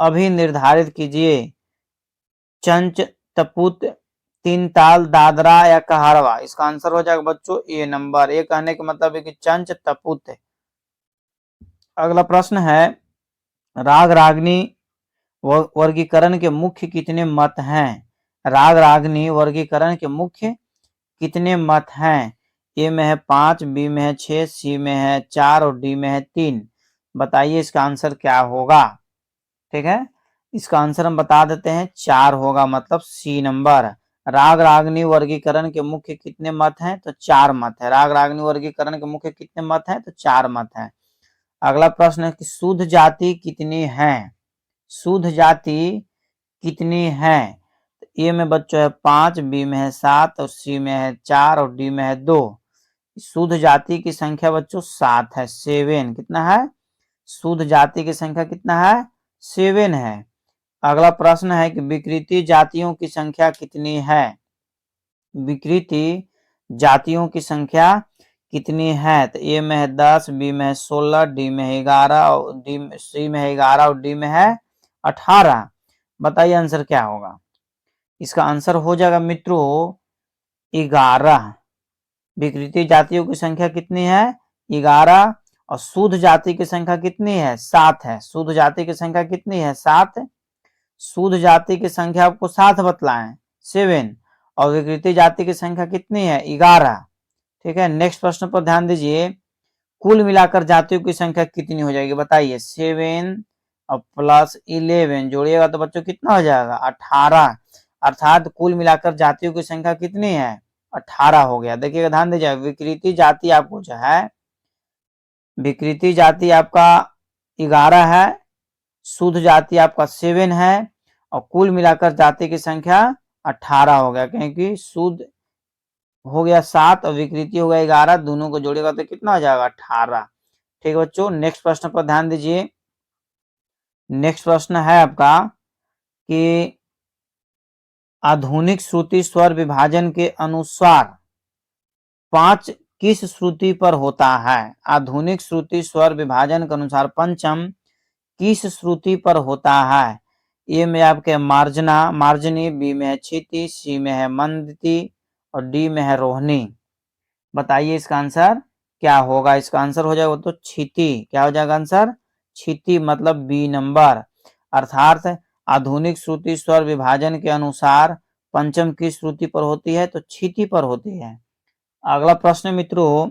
अभी निर्धारित कीजिए। चंच, तपुत, तीन ताल, दादरा या कहारवा। इसका आंसर हो जाएगा बच्चों ए नंबर। ये कहने का मतलब है कि चंच, तपुत। अगला प्रश्न है राग रागनी वर्गीकरण के मुख्य कितने मत हैं? राग रागनी वर्गीकरण के मुख्य कितने मत हैं? ए में है 5, बी में है 6, सी में है 4 और डी में है 3। बताइए इसका आंसर क्या होगा? ठीक है, इसका आंसर हम बता देते हैं, 4 होगा, मतलब सी नंबर। राग रागनी वर्गीकरण के मुख्य कितने मत हैं? तो 4 मत है। राग रागनी वर्गीकरण के मुख्य कितने मत हैं? तो 4 मत है। अगला प्रश्न है कि शुद्ध जाति कितनी है? शुद्ध जाति कितनी है? ए में बच्चों है 5, बी में है 7 और सी में है 4 और डी में है 2। शुद्ध जाति की संख्या बच्चों 7 है, 7। कितना है? शुद्ध जाति की संख्या कितना है? 7 है। अगला प्रश्न है कि विकृति जातियों की संख्या कितनी है? विकृति जातियों की संख्या कितनी है? तो ए में है 10, बी में है 16, डी में है 11 और सी में है 11 और डी में है 18। बताइए आंसर क्या होगा? इसका आंसर हो जाएगा मित्रों 11। विकृति जातियों की संख्या कितनी है? 11। और शुद्ध जाति की संख्या कितनी है? 7 है। शुद्ध जाति की संख्या कितनी है? 7। शुद्ध जाति की संख्या आपको 7 बतलाएं, 7। और विकृति जाति की संख्या कितनी है? 11। ठीक है, नेक्स्ट प्रश्न पर ध्यान दीजिए। कुल मिलाकर जातियों की संख्या कितनी हो जाएगी? बताइए। 7 और प्लस 11 जोड़िएगा तो बच्चों कितना हो जाएगा? 18। अर्थात कुल मिलाकर जातियों की संख्या कितनी है? 18 हो गया। देखिएगा, ध्यान दीजिए। विकृति जाति आपको जो है, विकृति जाति आपका 11 है, शुद्ध जाति आपका 7 है, और कुल मिलाकर जाति की संख्या 18 हो गया, क्योंकि शुद्ध हो गया 7 और विकृति हो गया 11। दोनों को जोड़ेगा तो कितना हो जाएगा? 18। ठीक है बच्चों, नेक्स्ट प्रश्न पर ध्यान दीजिए। नेक्स्ट प्रश्न है आपका कि आधुनिक श्रुति स्वर विभाजन के अनुसार 5 किस श्रुति पर होता है? आधुनिक श्रुति स्वर विभाजन के अनुसार पंचम किस श्रुति पर होता है? ए में आपके मार्जना मार्जनी, बी में है क्षिति, सी में है मंदती और डी में है रोहिणी। बताइए इसका आंसर क्या होगा? इसका आंसर हो जाएगा तो क्षिति। क्या हो जाएगा आंसर? क्षिति, मतलब बी नंबर। अर्थात आधुनिक श्रुति स्वर विभाजन के अनुसार पंचम की श्रुति पर होती है? तो क्षिति पर होती है। अगला प्रश्न मित्रों,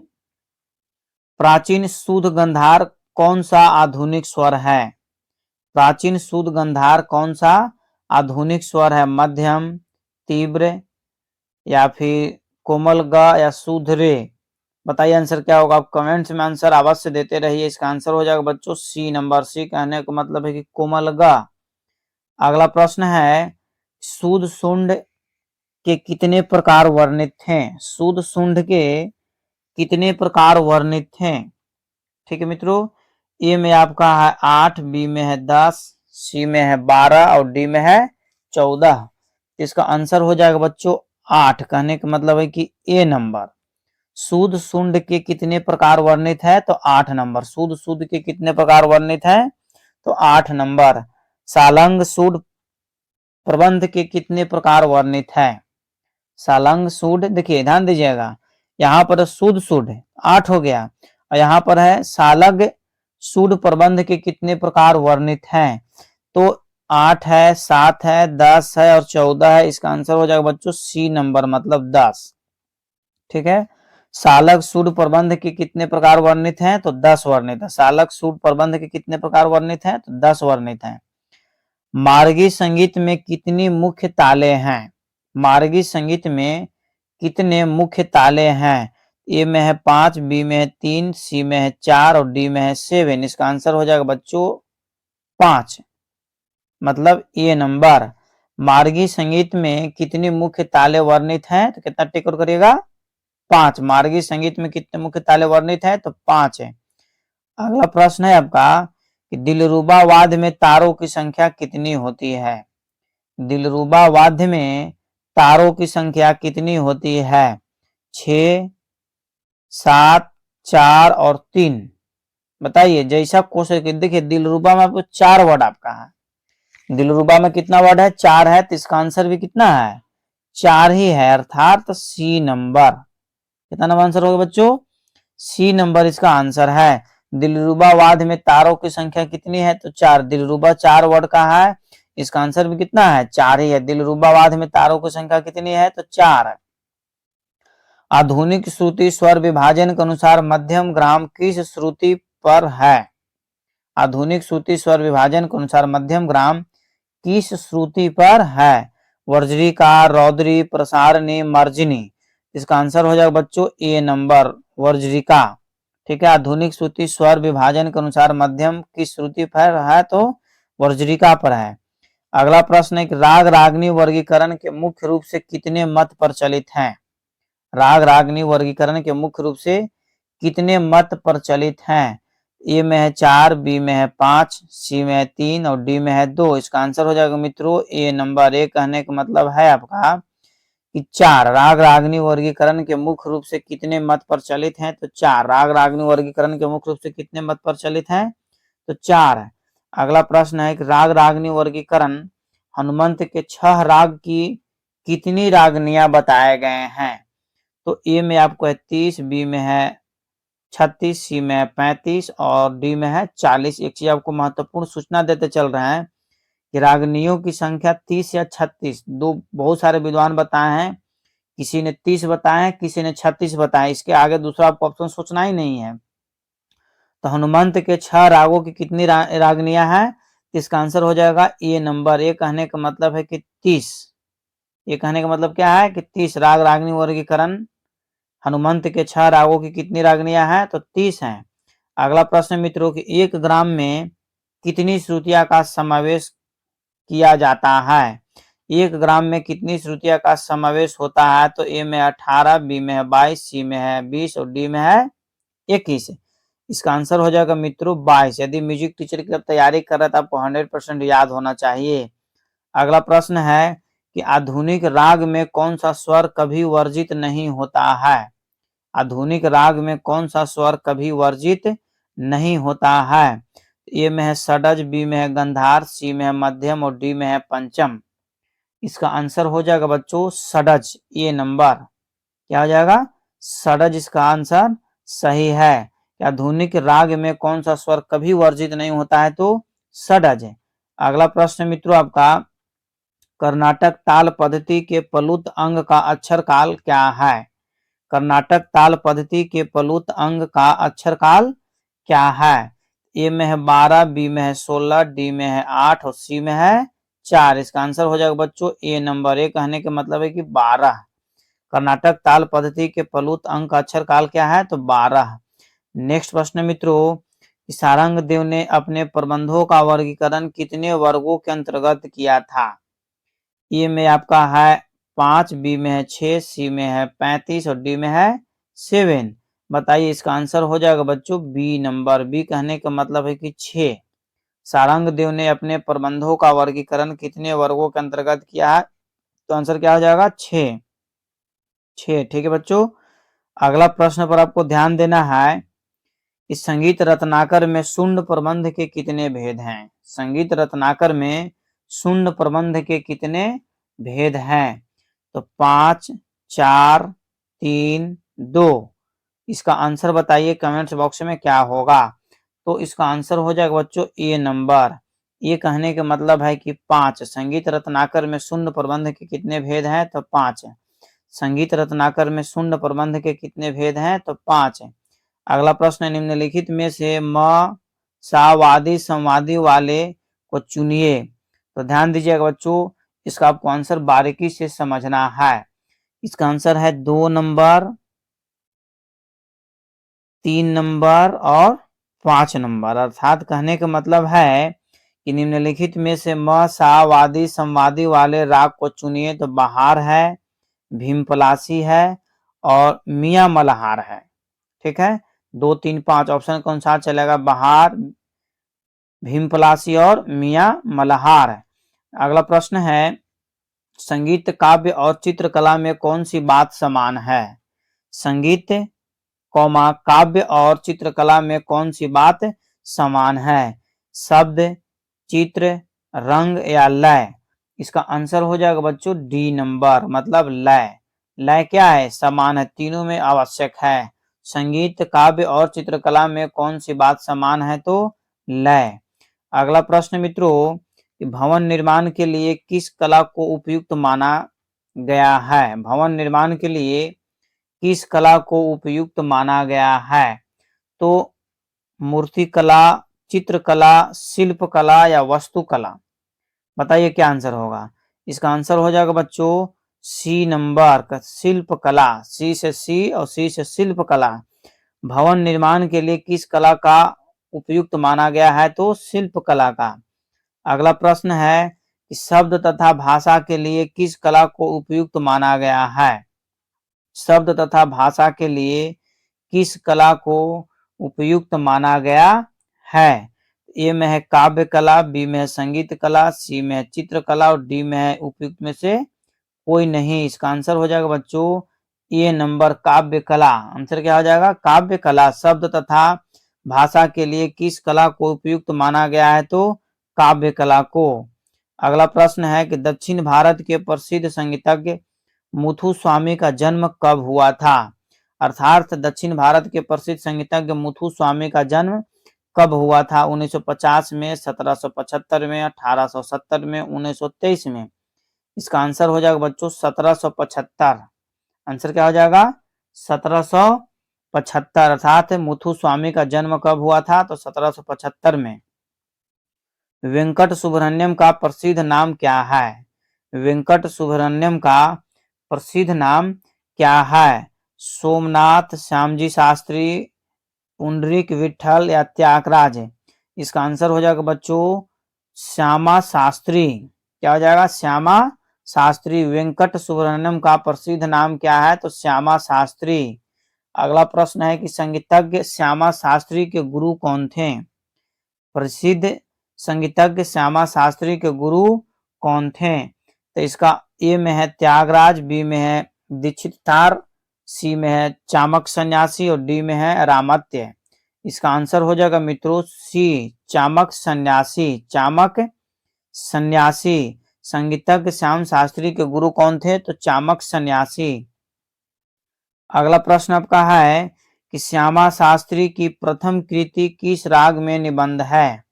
प्राचीन शुद्ध गंधार कौन सा आधुनिक स्वर है? प्राचीन शुद्ध गंधार कौन सा आधुनिक स्वर है? मध्यम, तीव्र या फिर कोमल ग या शुद्ध रे? बताइए आंसर क्या होगा? आप कमेंट्स में आंसर अवश्य देते रहिए। इसका आंसर हो जाएगा बच्चों सी नंबर। सी कहने का मतलब है कि कोमल ग। अगला प्रश्न है शुद्ध शुंड के कितने प्रकार वर्णित हैं? शुद्ध शुंड के कितने प्रकार वर्णित हैं? ठीक है मित्रों, ए में आपका है 8, बी में है 10, सी में है 12 और डी में है 14। इसका आंसर हो जाएगा बच्चों 8। कहने का मतलब है कि ए नंबर। शुद्ध शुंड के कितने प्रकार वर्णित है? तो 8 नंबर। शुद्ध शुद्ध के कितने प्रकार वर्णित है? तो 8 नंबर। सालंग शुद्ध प्रबंध के कितने प्रकार वर्णित है? सालंग शुद्ध, देखिए ध्यान दीजिएगा, यहाँ पर शुद्ध शुद्ध 8 हो गया, और यहाँ पर है सालग सूद प्रबंध के कितने प्रकार वर्णित हैं? तो 8 है, 7 है, 10 है और 14 है। इसका आंसर हो जाएगा बच्चों सी नंबर, मतलब 10। ठीक है, सालक सूद प्रबंध के कितने प्रकार वर्णित हैं? तो 10 वर्णित है। सालक सूद प्रबंध के कितने प्रकार वर्णित हैं? तो 10 वर्णित हैं। मार्गी संगीत में कितनी मुख्य ताले हैं? मार्गी संगीत में कितने मुख्य ताले हैं? ए में है 5, बी में है 3, सी में है 4 और डी में है 7। इसका आंसर हो जाएगा बच्चों 5, मतलब ए नंबर। मार्गी संगीत में कितनी मुख्य ताले वर्णित हैं? तो कितना टिक आउट करिएगा? 5। मार्गी संगीत में कितने मुख्य ताले वर्णित हैं? तो 5 है। अगला प्रश्न है आपका कि दिलरुबा वाद्य में तारों की संख्या कितनी होती है? दिलरुबा वाद्य में तारों की संख्या कितनी होती है? 6, 7, 4 और 3। बताइए, जैसा क्वेश्चन देखिए, दिलरुबा में आपको 4 वर्ड आपका है। दिलरुबा में कितना वर्ड है? 4 है, तो इसका आंसर भी कितना है? 4 ही है, अर्थात सी नंबर। कितना नंबर आंसर होगा बच्चों? सी नंबर इसका आंसर है। दिलरुबा वाद्य में तारों की संख्या कितनी है? तो 4। दिलरुबा 4 वर्ड का है, इसका आंसर भी कितना है? 4 ही है। दिलरुबा वाद्य में तारों की संख्या कितनी है? तो 4 है। आधुनिक श्रुति स्वर विभाजन के अनुसार मध्यम ग्राम किस श्रुति पर है? आधुनिक श्रुति स्वर विभाजन के अनुसार मध्यम ग्राम किस श्रुति पर है? वर्ज्रिका, रौद्री, प्रसारणी, मर्जनी। इसका आंसर हो जाएगा बच्चों ए नंबर, वर्ज्रिका। ठीक है, आधुनिक श्रुति स्वर विभाजन के अनुसार मध्यम किस श्रुति पर है? तो वर्ज्रिका पर है। अगला प्रश्न है कि राग रागनी वर्गीकरण के मुख्य रूप से कितने मत प्रचलित हैं? राग रागनी वर्गीकरण के मुख्य रूप से कितने मत प्रचलित हैं? ए में है 4, बी में है 5, सी में है 3 और डी में है 2। इसका आंसर हो जाएगा मित्रों ए नंबर। ए कहने का मतलब है आपका कि 4। राग रागनी वर्गीकरण के मुख्य रूप से कितने मत प्रचलित हैं? तो 4। राग रागनी वर्गीकरण के मुख्य रूप से कितने मत प्रचलित हैं? तो 4 है। अगला प्रश्न है कि राग रागनी वर्गीकरण हनुमंत के 6 राग की कितनी रागनियां बताए गए हैं? तो ए में आपको है 30, बी में है 36, सी में है 35 और डी में है 40। एक चीज आपको महत्वपूर्ण सूचना देते चल रहे हैं कि रागनियों की संख्या 30 या 36, दो बहुत सारे विद्वान बताए हैं। किसी ने 30 बताए हैं, किसी ने 36 बताए। इसके आगे दूसरा आपको ऑप्शन सोचना ही नहीं है। तो हनुमंत के 6 रागों की कितनी रागनियां हैं? इसका आंसर हो जाएगा ए नंबर। ए कहने का मतलब है कि 30। ये कहने का मतलब क्या है कि 30 राग रागनी वर्गीकरण हनुमंत के 6 रागों की कितनी रागनियां हैं? तो 30 हैं। अगला प्रश्न मित्रों की 1 ग्राम में कितनी श्रुतियां का समावेश किया जाता है? 1 ग्राम में कितनी श्रुतियां का समावेश होता है? तो ए में 18, बी में है 22, सी में है 20 और डी में है 21। इसका आंसर हो जाएगा मित्रों 22। यदि म्यूजिक टीचर की तैयारी कर रहे तो आपको 100% याद होना चाहिए। अगला प्रश्न है कि आधुनिक राग में कौन सा स्वर कभी वर्जित नहीं होता है? आधुनिक राग में कौन सा स्वर कभी वर्जित नहीं होता है? ए में है षडज, बी में है गंधार, सी में है मध्यम और डी में है पंचम। इसका आंसर हो जाएगा बच्चों षडज, ए नंबर। क्या हो जाएगा? षडज इसका आंसर सही है। आधुनिक राग में कौन सा स्वर कभी वर्जित नहीं होता है? तो षडज है। अगला प्रश्न मित्रों आपका कर्नाटक ताल पद्धति के प्लुत अंग का अक्षर काल क्या है? कर्नाटक ताल पद्धति के प्लुत अंग का अक्षर काल क्या है? ए में है 12, बी में है 16, डी में है 8 और सी में है 4। इसका आंसर हो जाएगा बच्चों ए नंबर। ए कहने का मतलब है कि 12। कर्नाटक ताल पद्धति के प्लुत अंग का अक्षर काल क्या है? तो 12। नेक्स्ट प्रश्न मित्रों, सारंग देव ने अपने प्रबंधों का वर्गीकरण कितने वर्गों के अंतर्गत किया था? ए में आपका है 5, बी में है 6, सी में है 35 और डी में है 7। बताइए, इसका आंसर हो जाएगा बच्चों बी नंबर। बी कहने का मतलब है कि 6। सारंग देव ने अपने प्रबंधों का वर्गीकरण कितने वर्गों के अंतर्गत किया है? तो आंसर क्या हो जाएगा? 6। 6। ठीक है बच्चों, अगला प्रश्न पर आपको ध्यान देना है। इस संगीत रत्नाकर में शून्य प्रबंध के कितने भेद हैं? संगीत रत्नाकर में शून्य प्रबंध के कितने भेद हैं? तो 5, 4, 3, 2। इसका आंसर बताइए कमेंट्स बॉक्स में क्या होगा। तो इसका आंसर हो जाएगा बच्चों ए नंबर। ये कहने का मतलब है कि 5। संगीत रत्नाकर में शून्य प्रबंध के कितने भेद हैं? तो 5। संगीत रत्नाकर में शून्य प्रबंध के कितने भेद हैं? तो 5। अगला प्रश्न, निम्नलिखित में से म सा वादी संवादी वाले को चुनिए। तो ध्यान दीजिएगा बच्चों, इसका आपको आंसर बारीकी से समझना है। इसका आंसर है 2 नंबर, 3 नंबर और 5 नंबर। अर्थात कहने का मतलब है कि निम्नलिखित में से म सा वादी संवादी वाले राग को चुनिए। तो बहार है, भीमपलासी है और मियां मल्हार है। ठीक है, 2, 3, 5 ऑप्शन कौन सा चलेगा? बहार, भीमपलासी और मियां मल्हार। अगला प्रश्न है, संगीत काव्य और चित्रकला में कौन सी बात समान है? संगीत काव्य और चित्रकला में कौन सी बात समान है? शब्द, चित्र, रंग या लय? इसका आंसर हो जाएगा बच्चों डी नंबर, मतलब लय। लय क्या है? समान है, तीनों में आवश्यक है। संगीत, काव्य और चित्रकला में कौन सी बात समान है? तो लय। अगला प्रश्न मित्रों, भवन निर्माण के लिए किस कला को उपयुक्त माना गया है? भवन निर्माण के लिए किस कला को उपयुक्त माना गया है? तो मूर्तिकला, चित्रकला, शिल्पकला या वास्तुकला? बताइए क्या आंसर होगा। इसका आंसर हो जाएगा बच्चों सी नंबर का, शिल्पकला। सी से सी और सी से शिल्पकला। भवन निर्माण के लिए किस कला का उपयुक्त माना गया है? तो शिल्पकला का। अगला प्रश्न है कि शब्द तथा भाषा के लिए किस कला को उपयुक्त माना गया है? शब्द तथा भाषा के लिए किस कला को उपयुक्त माना गया है? ए में है काव्य कला, बी में है संगीत कला, सी में है चित्रकला और डी में है उपयुक्त में से कोई नहीं। इसका आंसर हो जाएगा बच्चों ए नंबर, काव्य कला। आंसर क्या हो जाएगा? काव्य कला। शब्द तथा भाषा के लिए किस कला को उपयुक्त माना गया है? तो काव्य कला को। अगला प्रश्न है कि दक्षिण भारत के प्रसिद्ध संगीतज्ञ मुथुस्वामी का जन्म कब हुआ था? अर्थात दक्षिण भारत के प्रसिद्ध संगीतज्ञ मुथुस्वामी का जन्म कब हुआ था? 1950 में, 1775 में, 1870 में, 1923 में? इसका आंसर हो जाएगा बच्चों 1775। आंसर क्या हो जाएगा? 1775। अर्थात मुथुस्वामी का जन्म कब हुआ था? तो 1775 में। वेंकट सुब्रमण्यम का प्रसिद्ध नाम क्या है? वेंकट सुब्रमण्यम का प्रसिद्ध नाम क्या है? सोमनाथ, श्यामजी शास्त्री, पुंडरीक विठल या त्यागराज? इसका आंसर हो जाएगा बच्चों श्यामा शास्त्री। क्या हो जाएगा? श्यामा शास्त्री। वेंकट सुब्रमण्यम का प्रसिद्ध नाम क्या है? तो श्यामा शास्त्री। अगला प्रश्न है कि संगीतज्ञ श्यामा शास्त्री के गुरु कौन थे? प्रसिद्ध संगीतज्ञ श्यामा शास्त्री के गुरु कौन थे? तो इसका ए में है त्यागराज, बी में है दीक्षितार, सी में है चामक सन्यासी और डी में है रामत्य। इसका आंसर हो जाएगा मित्रों सी, चामक सन्यासी। चामक सन्यासी। संगीतज्ञ श्याम शास्त्री के गुरु कौन थे? तो चामक सन्यासी। अगला प्रश्न आपका है कि श्यामा शास्त्री की प्रथम कृति किस राग में निबंध है?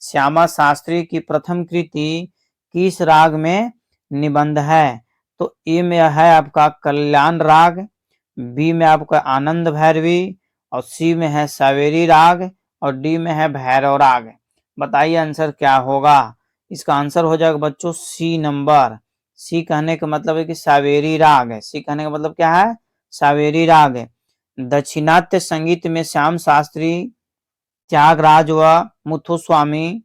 श्यामा शास्त्री की प्रथम कृति किस राग में निबंध है? तो ए में है आपका कल्याण राग, बी में आपका आनंद भैरवी और सी में है सावेरी राग और डी में है भैरव राग। बताइए आंसर क्या होगा। इसका आंसर हो जाएगा बच्चों सी नंबर। सी कहने का मतलब है कि सावेरी राग है। सी कहने का मतलब क्या है? सावेरी राग है। दक्षिणात्य संगीत में श्याम शास्त्री, त्यागराज व मुथुस्वामी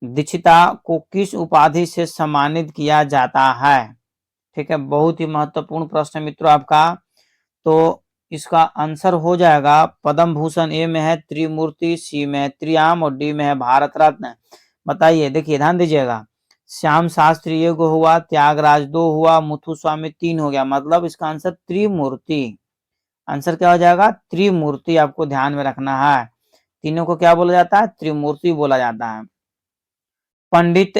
दीक्षिता को किस उपाधि से सम्मानित किया जाता है? ठीक है, बहुत ही महत्वपूर्ण प्रश्न मित्रों आपका। तो इसका आंसर हो जाएगा पद्म भूषण। ए में है त्रिमूर्ति, सी में है त्रियाम और डी में है भारत रत्न। बताइए, देखिए ध्यान दीजिएगा। श्याम शास्त्री एक हुआ, त्यागराज 2 हुआ, मुथुस्वामी 3 हो गया, मतलब इसका आंसर त्रिमूर्ति। आंसर क्या हो जाएगा? त्रिमूर्ति। आपको ध्यान में रखना है, तीनों को क्या बोला जाता है? त्रिमूर्ति बोला जाता है। पंडित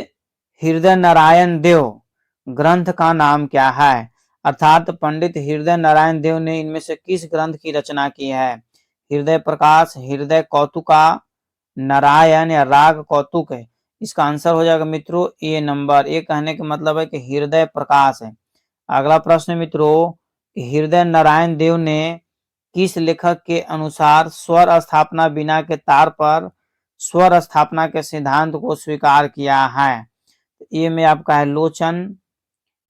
हृदय नारायण देव ग्रंथ का नाम क्या है? अर्थात पंडित हृदय नारायण देव ने इनमें से किस ग्रंथ की रचना की है? हृदय प्रकाश, हृदय कौतुका, नारायण या राग कौतुक है? इसका आंसर हो जाएगा मित्रों ए नंबर। ए कहने का मतलब है कि हृदय प्रकाश है। अगला प्रश्न मित्रों, हृदय नारायण देव ने किस लेखक के अनुसार स्वर स्थापना बिना के तार पर स्वर स्थापना के सिद्धांत को स्वीकार किया है? ए में आपका है लोचन,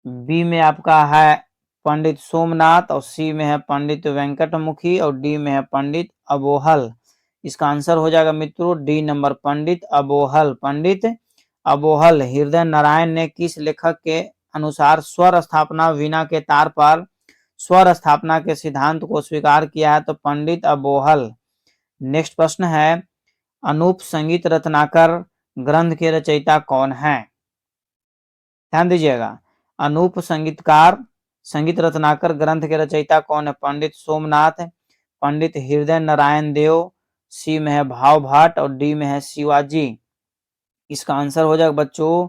बी में आपका है पंडित सोमनाथ और सी में है पंडित वेंकटमुखी और डी में है पंडित अबोहल। इसका आंसर हो जाएगा मित्रों डी नंबर पंडित अबोहल। पंडित अबोहल हृदय नारायण ने किस लेखक के अनुसार स्वर स्थापना वीणा के तार पर स्वर स्थापना के सिद्धांत को स्वीकार किया है? तो पंडित अबोहल। नेक्स्ट प्रश्न है, अनूप संगीत रत्नाकर ग्रंथ के रचयिता कौन है? ध्यान दीजिएगा, अनूप संगीत रत्नाकर ग्रंथ के रचयिता कौन है? पंडित सोमनाथ, पंडित हृदय नारायण देव, सी में है भाव भट्ट और डी में है शिवाजी। इसका आंसर हो जाएगा बच्चों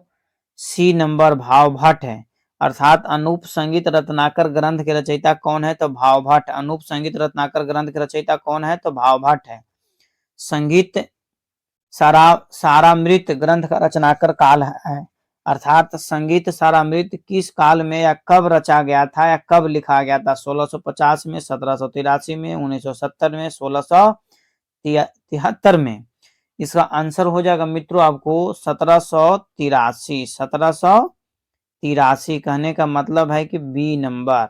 सी नंबर भाव भट्ट है। अर्थात अनूप संगीत रत्नाकर ग्रंथ के रचयिता कौन है? तो भाव भट्ट। अनूप संगीत रत्नाकर ग्रंथ के रचयिता कौन है? तो भाव भट्ट है। संगीत सारामृत ग्रंथ का रचनाकर काल है? अर्थात संगीत सारामृत किस काल में या कब रचा गया था या कब लिखा गया था? 1650 में, 1783 में, 1970 में, 1673 में। इसका आंसर हो जाएगा मित्रों आपको 1783। 1783 कहने का मतलब है कि बी नंबर।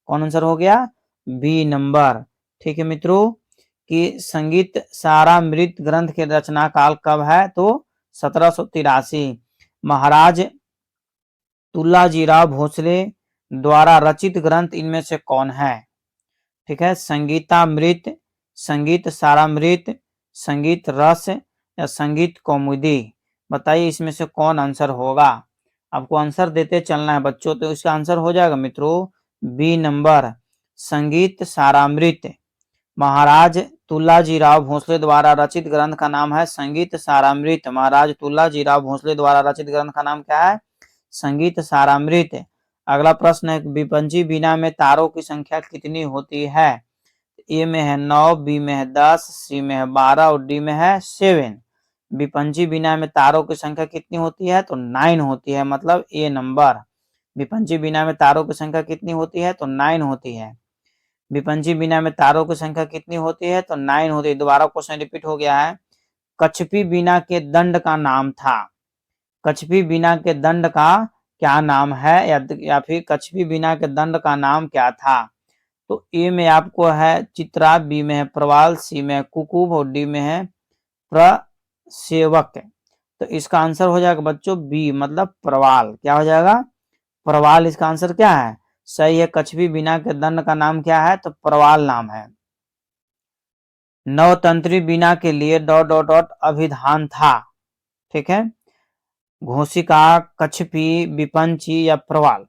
कौन आंसर हो गया? B number. ठीक है मित्रों, कि संगीत सारामृत ग्रंथ के रचना काल कब है? तो 1783। महाराज तुलाजीराव भोसले द्वारा रचित ग्रंथ इनमें से कौन है? ठीक है, संगीतामृत, संगीत सारामृत, संगीत रस या संगीत कौमुदी? बताइए इसमें से कौन आंसर होगा? आपको आंसर देते चलना है बच्चों। तो इसका आंसर हो जाएगा मित्रों बी नंबर संगीत सारामृत। महाराज तुलाजीराव भोसले द्वारा रचित ग्रंथ का नाम है संगीत सारामृत। महाराज तुलाजीराव भोसले द्वारा रचित ग्रंथ का नाम क्या है? संगीत सारामृत। अगला प्रश्न है, विपंची वीणा में तारों की संख्या कितनी होती है? ए में है 9, बी में है 10, सी में है 12 और डी में है 7। विपंची वीणा में तारों की संख्या कितनी होती है? तो 9 होती है, मतलब ए नंबर। विपंची वीणा में तारों की संख्या कितनी होती है? तो 9 होती है। विपंची वीणा में तारों की संख्या कितनी होती है? तो 9 होती है। दोबारा क्वेश्चन रिपीट हो गया है। कछपी वीणा के दंड का नाम था। कछपी वीणा के दंड का क्या नाम है? या फिर कछपी वीणा के दंड का नाम क्या था? तो ए में आपको है चित्रा, बी में है प्रवाल, सी में है कुकुब और डी में है प्रसेवक। तो इसका आंसर हो जाएगा बच्चों बी, मतलब प्रवाल। क्या हो जाएगा? प्रवाल। इसका आंसर क्या है? सही है। कछपी वीणा के दंड का नाम क्या है? तो प्रवाल नाम है। नवतंत्री वीणा के लिए ... अभिधान था। ठीक है, घोषिका, कछपी, विपंची या प्रवाल?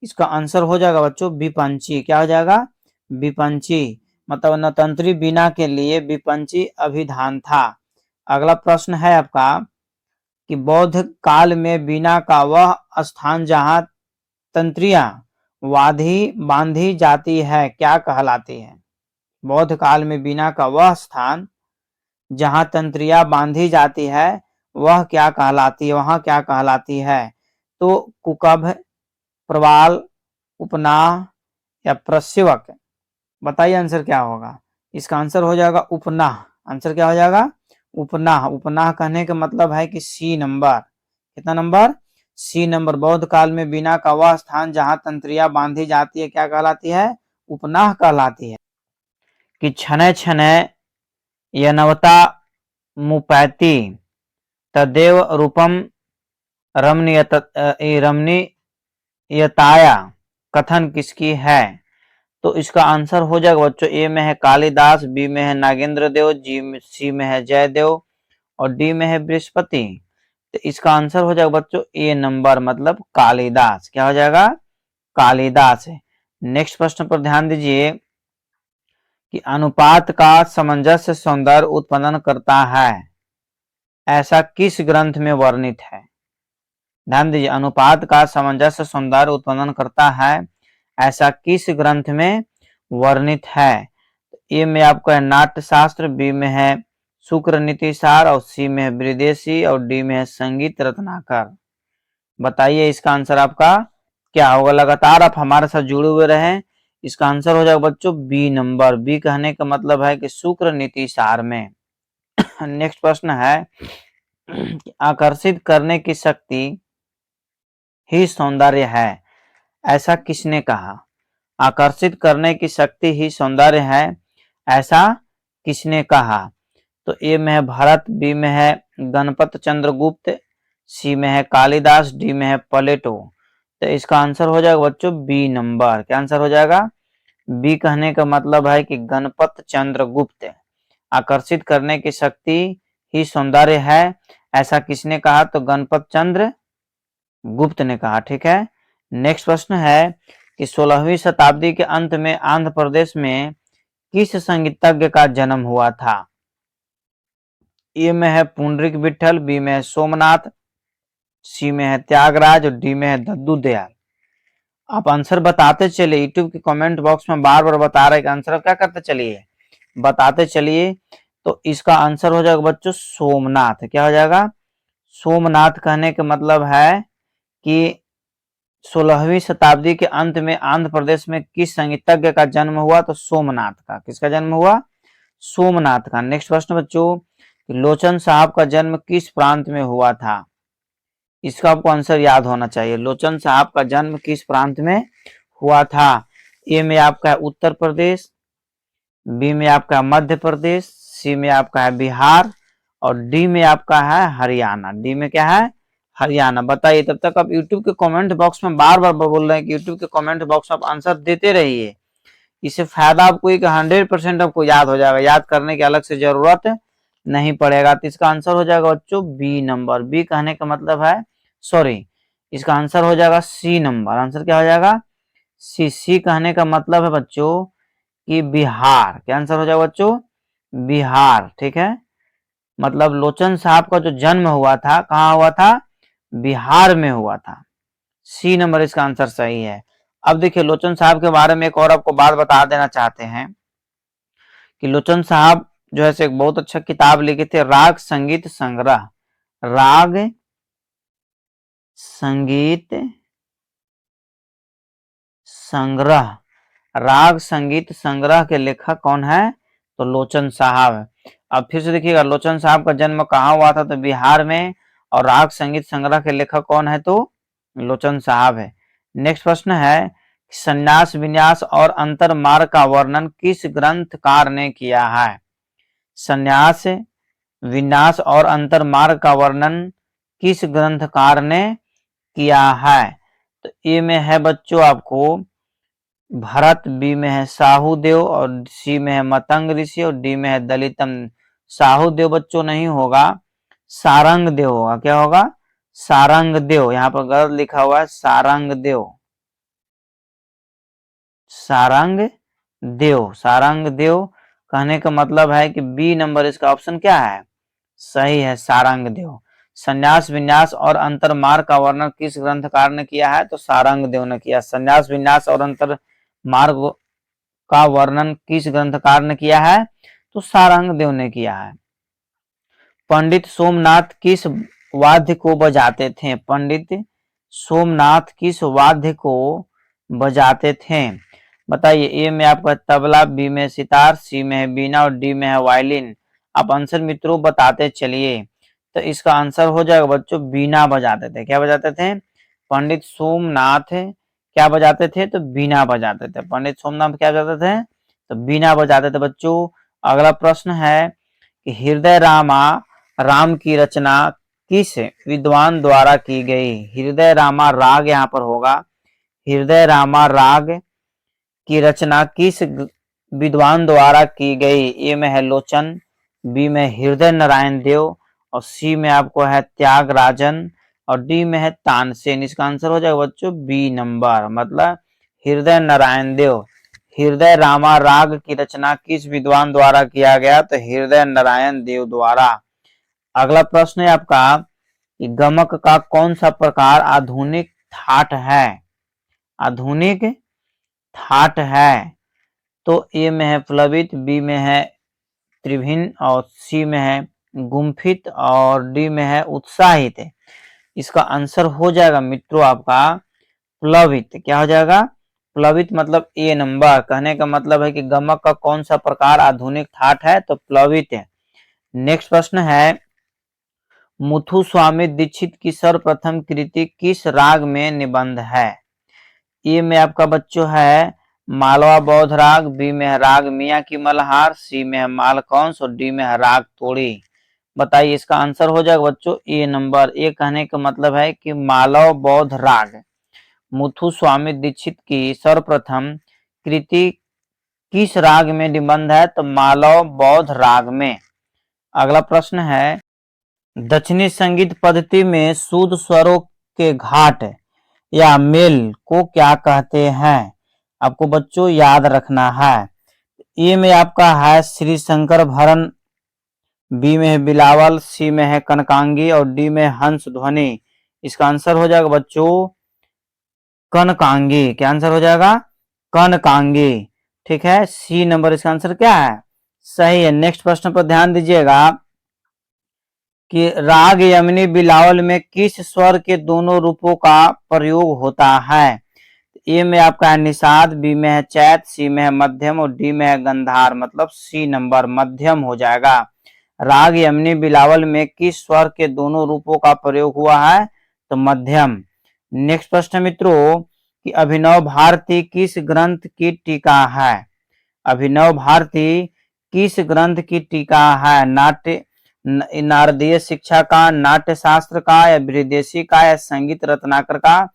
इसका आंसर हो जाएगा बच्चों विपंची। क्या हो जाएगा? विपंची। मतलब नवतंत्री वीणा के लिए विपंची अभिधान था। अगला प्रश्न है आपका कि बौद्ध काल में वीणा का वह स्थान जहां तंत्रियां बांधी जाती है क्या कहलाती है? बौद्ध काल में वीणा का वह स्थान जहां तंत्रियां बांधी जाती है वह क्या कहलाती है? वहां क्या कहलाती है? तो कुकभ, प्रवाल, उपनाह या प्रसेवक? बताइए आंसर क्या होगा? इसका आंसर हो जाएगा उपनाह। आंसर क्या हो जाएगा? उपनाह। उपनाह कहने का मतलब है कि सी नंबर। कितना नंबर? C number. बौद्ध काल में वीणा का वह स्थान जहां तंत्रियां बांधी जाती है क्या कहलाती है? उपनाह कहलाती है। कि छने छने यनवता मुपैति तदेव रूपम रमणीयताया कथन किसकी है? तो इसका आंसर हो जाएगा बच्चों ए में है कालिदास, बी में है नागेंद्र देव, सी में है जयदेव और डी में है बृहस्पति। तो इसका आंसर हो जाएगा बच्चों ए नंबर, मतलब कालिदास। क्या हो जाएगा? कालिदास है। नेक्स्ट प्रश्न पर ध्यान दीजिए कि अनुपात का सामंजस्य सौंदर्य उत्पादन करता है ऐसा किस ग्रंथ में वर्णित है? ध्यान दीजिए, अनुपात का सामंजस्य सौंदर्य उत्पादन करता है ऐसा किस ग्रंथ में वर्णित है? ए में आपका है नाट्य शास्त्र, बी में है शुक्र नीति सार, और सी में है विदेशी, और डी में है संगीत रत्नाकर। बताइए इसका आंसर आपका क्या होगा? लगातार आप हमारे साथ जुड़े हुए रहें। इसका आंसर हो जाएगा बच्चों बी नंबर। बी कहने का मतलब है कि शुक्र नीति सार में। नेक्स्ट प्रश्न है, आकर्षित करने की शक्ति ही सौंदर्य है, ऐसा किसने कहा? आकर्षित करने की शक्ति ही सौंदर्य है, ऐसा किसने कहा? तो ए में है भरत, बी में है गणपत चंद्रगुप्त, सी में है कालिदास, डी में है प्लेटो। तो इसका आंसर हो जाएगा बच्चों बी नंबर। क्या आंसर हो जाएगा? बी कहने का मतलब है कि गणपत चंद्रगुप्त। आकर्षित करने की शक्ति ही सौंदर्य है, ऐसा किसने कहा? तो गणपत चंद्र गुप्त ने कहा। ठीक है। नेक्स्ट प्रश्न है कि 16वीं शताब्दी के अंत में आंध्र प्रदेश में किस संगीतज्ञ का जन्म हुआ था? ए में है पुंडरीक विठल, बी में है सोमनाथ, सी में है त्यागराज, और डी में है दद्दू दयाल। आप आंसर बताते चलिए, यूट्यूब के कमेंट बॉक्स में बार बार बता रहे हैं आंसर क्या करते चलिए, बताते चलिए। तो इसका आंसर हो जाएगा बच्चों सोमनाथ। क्या हो जाएगा? सोमनाथ कहने का मतलब है कि 16वीं शताब्दी के अंत में आंध्र प्रदेश में किस संगीतज्ञ का जन्म हुआ? तो सोमनाथ का। किसका जन्म हुआ? सोमनाथ का। नेक्स्ट प्रश्न बच्चों, लोचन साहब का जन्म किस प्रांत में हुआ था? इसका आपको आंसर याद होना चाहिए। लोचन साहब का जन्म किस प्रांत में हुआ था? ए में आपका है उत्तर प्रदेश, बी में आपका है मध्य प्रदेश, सी में आपका है बिहार, और डी में आपका है हरियाणा। डी में क्या है? हरियाणा। बताइए। तब तक आप YouTube के कमेंट बॉक्स में बार बार बोल रहे हैं कि YouTube के कमेंट बॉक्स में आप आंसर देते रहिए। इससे फायदा आपको एक 100% आपको याद हो जाएगा, याद करने की अलग से जरूरत नहीं पड़ेगा। तो इसका आंसर हो जाएगा बच्चों बी नंबर। बी कहने का मतलब है, सॉरी, इसका आंसर हो जाएगा सी नंबर। आंसर क्या हो जाएगा? सी। सी कहने का मतलब है बच्चों कि बिहार। क्या आंसर हो जाएगा बच्चों? बिहार। ठीक है। मतलब लोचन साहब का जो जन्म हुआ था कहाँ हुआ था? बिहार में हुआ था। सी नंबर इसका आंसर सही है। अब देखिए लोचन साहब के बारे में एक और आपको बात बता देना चाहते हैं कि लोचन साहब जो है एक बहुत अच्छा किताब लिखे थे, राग संगीत संग्रह। राग संगीत संग्रह। राग संगीत संग्रह के लेखक कौन है? तो लोचन साहब है। अब फिर से देखिएगा, लोचन साहब का जन्म कहाँ हुआ था? तो बिहार में। और राग संगीत संग्रह के लेखक कौन है? तो लोचन साहब है। नेक्स्ट प्रश्न है, संन्यास विन्यास और अंतर मार्ग का वर्णन किस ग्रंथकार ने किया है? संन्यास विन्यास और अंतर मार्ग का वर्णन किस ग्रंथकार ने किया है? तो ए में है बच्चों आपको भरत, बी में है साहुदेव, और सी में है मतंग ऋषि, और डी में है दलितम। साहुदेव बच्चों नहीं होगा, सारंग देव होगा। क्या होगा? सारंग देव। यहाँ पर गलत लिखा हुआ है, सारंग देव। सारंग देव। सारंग देव कहने का मतलब है कि बी नंबर इसका ऑप्शन क्या है? सही है, सारंग देव। संन्यास विन्यास और अंतर मार्ग का वर्णन किस ग्रंथकार ने किया है? तो सारंग देव ने किया। संन्यास विन्यास और अंतर मार्ग का वर्णन किस ग्रंथकार ने किया है? तो सारंग देव ने किया है। पंडित सोमनाथ किस वाद्य को बजाते थे? पंडित सोमनाथ किस वाद्य को बजाते थे? बताइए। ए में आपका तबला, बी में सितार, सी में है बीना, और डी में है वायलिन। आप आंसर मित्रों बताते चलिए। तो इसका आंसर हो जाएगा बच्चों बीना बजाते थे। क्या बजाते थे? पंडित सोमनाथ क्या बजाते थे? तो बीना बजाते थे। पंडित सोमनाथ क्या बजाते थे? तो बीना बजाते थे बच्चों। अगला प्रश्न है कि हृदय रामा राम की रचना किस विद्वान द्वारा की गई? हृदय रामा राग यहाँ पर होगा। हृदय रामा राग की रचना किस विद्वान द्वारा की गई? ए में है लोचन, बी में हृदय नारायण देव, और सी में आपको है त्यागराजन, और डी में है तानसेन। इसका आंसर हो जाएगा बच्चों बी नंबर, मतलब हृदय नारायण देव। हृदय रामा राग की रचना किस विद्वान द्वारा किया गया? तो हृदय नारायण देव द्वारा। अगला प्रश्न है आपका कि गमक का कौन सा प्रकार आधुनिक ठाट है? आधुनिक ठाट है, तो ए में है प्लवित, बी में है त्रिभिन्न और सी में है गुम्फित और डी में है उत्साहित है। इसका आंसर हो जाएगा मित्रों आपका प्लवित। क्या हो जाएगा? प्लवित मतलब ए नंबर। कहने का मतलब है कि गमक का कौन सा प्रकार आधुनिक ठाट है, तो प्लवित है। नेक्स्ट प्रश्न है, मुथुस्वामी दीक्षित की सर्वप्रथम कृति किस राग में निबंध है? ए में आपका बच्चों है मालवा बौद्ध राग, बी में है राग मियाँ की मल्हार, सी में है मालकंस और डी में है राग तोड़ी। बताइए इसका आंसर हो जाएगा बच्चों ए नंबर। ए कहने का मतलब है कि मालव बौद्ध राग मुथुस्वामी दीक्षित की सर्वप्रथम कृति किस राग में निबंध है, तो मालव बौद्ध राग में। अगला प्रश्न है, दक्षिणी संगीत पद्धति में शुद्ध स्वरों के घाट या मेल को क्या कहते हैं? आपको बच्चों याद रखना है। ए में आपका है श्री शंकर भरण, बी में है बिलावल, सी में है कनकांगी और डी में हंस ध्वनि। इसका आंसर हो जाएगा बच्चों कनकांगी। क्या आंसर हो जाएगा? कनकांगी। ठीक है, सी नंबर इसका आंसर क्या है? सही है। नेक्स्ट प्रश्न पर ध्यान दीजिएगा कि राग यमनी बिलावल में किस स्वर के दोनों रूपों का प्रयोग होता है? ए में आपका है निषाद, बी में है चैत, सी में है मध्यम और डी में है गंधार। मतलब सी नंबर मध्यम हो जाएगा। राग यमनी बिलावल में किस स्वर के दोनों रूपों का प्रयोग हुआ है, तो मध्यम। नेक्स्ट प्रश्न मित्रों कि अभिनव भारती किस ग्रंथ की टीका है? अभिनव भारती किस ग्रंथ की टीका है? नाट्य नारदीय शिक्षा का, नाट्य शास्त्र का या बृहदेशी का या संगीत रत्नाकर का?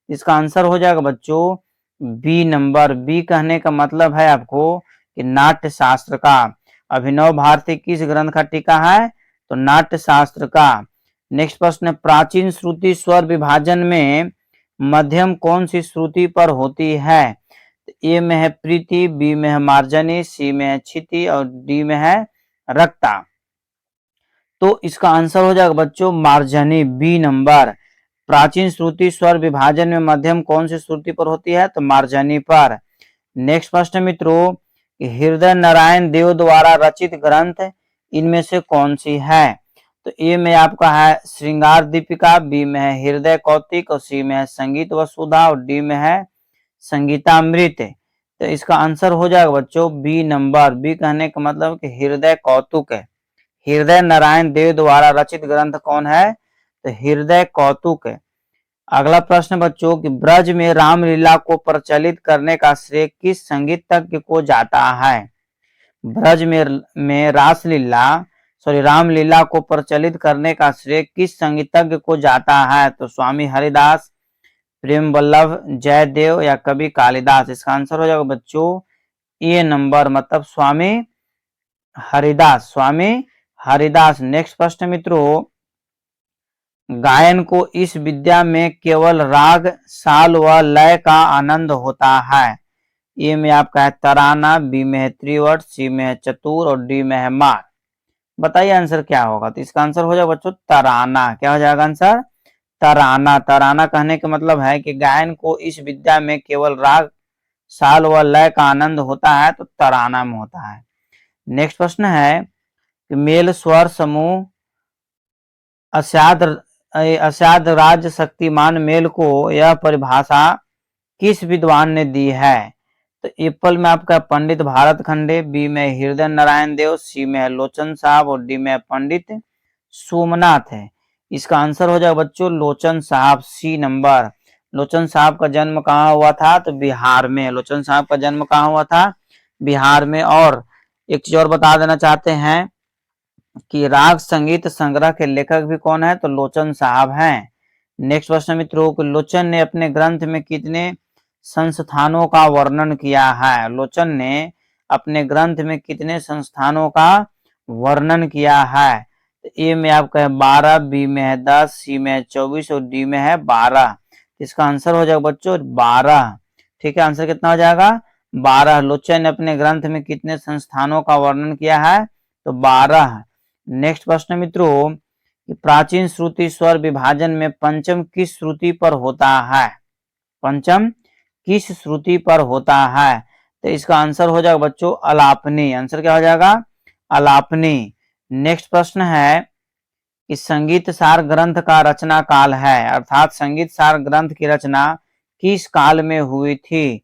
इसका आंसर हो जाएगा बच्चों बी नंबर। बी कहने का मतलब है आपको कि नाट्य शास्त्र का। अभिनव भारती किस ग्रंथ का टीका है, तो नाट्य शास्त्र का। नेक्स्ट प्रश्न, प्राचीन श्रुति स्वर विभाजन में मध्यम कौन सी श्रुति पर होती है? ए में है प्रीति, बी में है मार्जनी, सी में है क्षिति और डी में है रक्ता। तो इसका आंसर हो जाएगा बच्चों मार्जनी, बी नंबर। प्राचीन श्रुति स्वर विभाजन में मध्यम कौन सी श्रुति पर होती है, तो मार्जनी पर। नेक्स्ट प्रश्न मित्रों, हृदय नारायण देव द्वारा रचित ग्रंथ इनमें से कौन सी है? तो ए में आपका है श्रृंगार दीपिका, बी में है हृदय कौतिक और सी में है संगीत वसुधा और डी में है संगीतामृत। तो इसका आंसर हो जाएगा बच्चों बी नंबर। बी कहने का मतलब कि हृदय कौतुक है। हृदय नारायण देव द्वारा रचित ग्रंथ कौन है, तो हृदय कौतुक है। अगला प्रश्न बच्चों कि ब्रज में रामलीला को प्रचलित करने का श्रेय किस संगीतज्ञ को जाता है? ब्रज में रामलीला को प्रचलित करने का श्रेय किस संगीतज्ञ को जाता है? तो स्वामी हरिदास, प्रेम वल्लभ, जयदेव या कवि कालिदास। इसका आंसर हो जाएगा बच्चों ए नंबर, मतलब स्वामी हरिदास, स्वामी हरिदास। नेक्स्ट प्रश्न मित्रों, गायन को इस विद्या में केवल राग साल व लय का आनंद होता है। ए में आपका है तराना, बी में है त्रिवट, सी में है चतुर और डी में है मार। बताइए आंसर क्या होगा? तो इसका आंसर हो जाएगा बच्चों तराना। क्या हो जाएगा आंसर? तराना। तराना कहने का मतलब है कि गायन को इस विद्या में केवल राग साल व लय का आनंद होता है, तो तराना में होता है। नेक्स्ट प्रश्न है कि मेल स्वर समूह असाध राज्य शक्तिमान मेल को यह परिभाषा किस विद्वान ने दी है? तो एप्पल में आपका पंडित भारत खंडे, बी में हृदय नारायण देव, सी में है लोचन साहब और डी में पंडित सोमनाथ है। इसका आंसर हो जाएगा बच्चों लोचन साहब, सी नंबर। लोचन साहब का जन्म कहाँ हुआ था? तो बिहार में। लोचन साहब का जन्म कहाँ हुआ था? बिहार में। और एक चीज और बता देना चाहते हैं कि राग संगीत संग्रह के लेखक भी कौन है? तो लोचन साहब हैं। नेक्स्ट प्रश्न मित्रों, लोचन ने अपने ग्रंथ में कितने संस्थानों का वर्णन किया है? लोचन ने अपने ग्रंथ में कितने संस्थानों का वर्णन किया है? ए में आपका है 12, बी में है 10, सी में है 24 और डी में है 12। इसका आंसर हो जाएगा बच्चों 12। ठीक है, आंसर कितना हो जाएगा? 12। लोचन ने अपने ग्रंथ में कितने संस्थानों का वर्णन किया है? तो 12। नेक्स्ट प्रश्न मित्रों, प्राचीन श्रुति स्वर विभाजन में पंचम किस श्रुति पर होता है? पंचम किस श्रुति पर होता है? तो इसका आंसर हो जाएगा बच्चों अलापनी। आंसर क्या हो जाएगा? अलापनी। नेक्स्ट प्रश्न है कि संगीत सार ग्रंथ का रचना काल है, अर्थात संगीत सार ग्रंथ की रचना किस काल में हुई थी?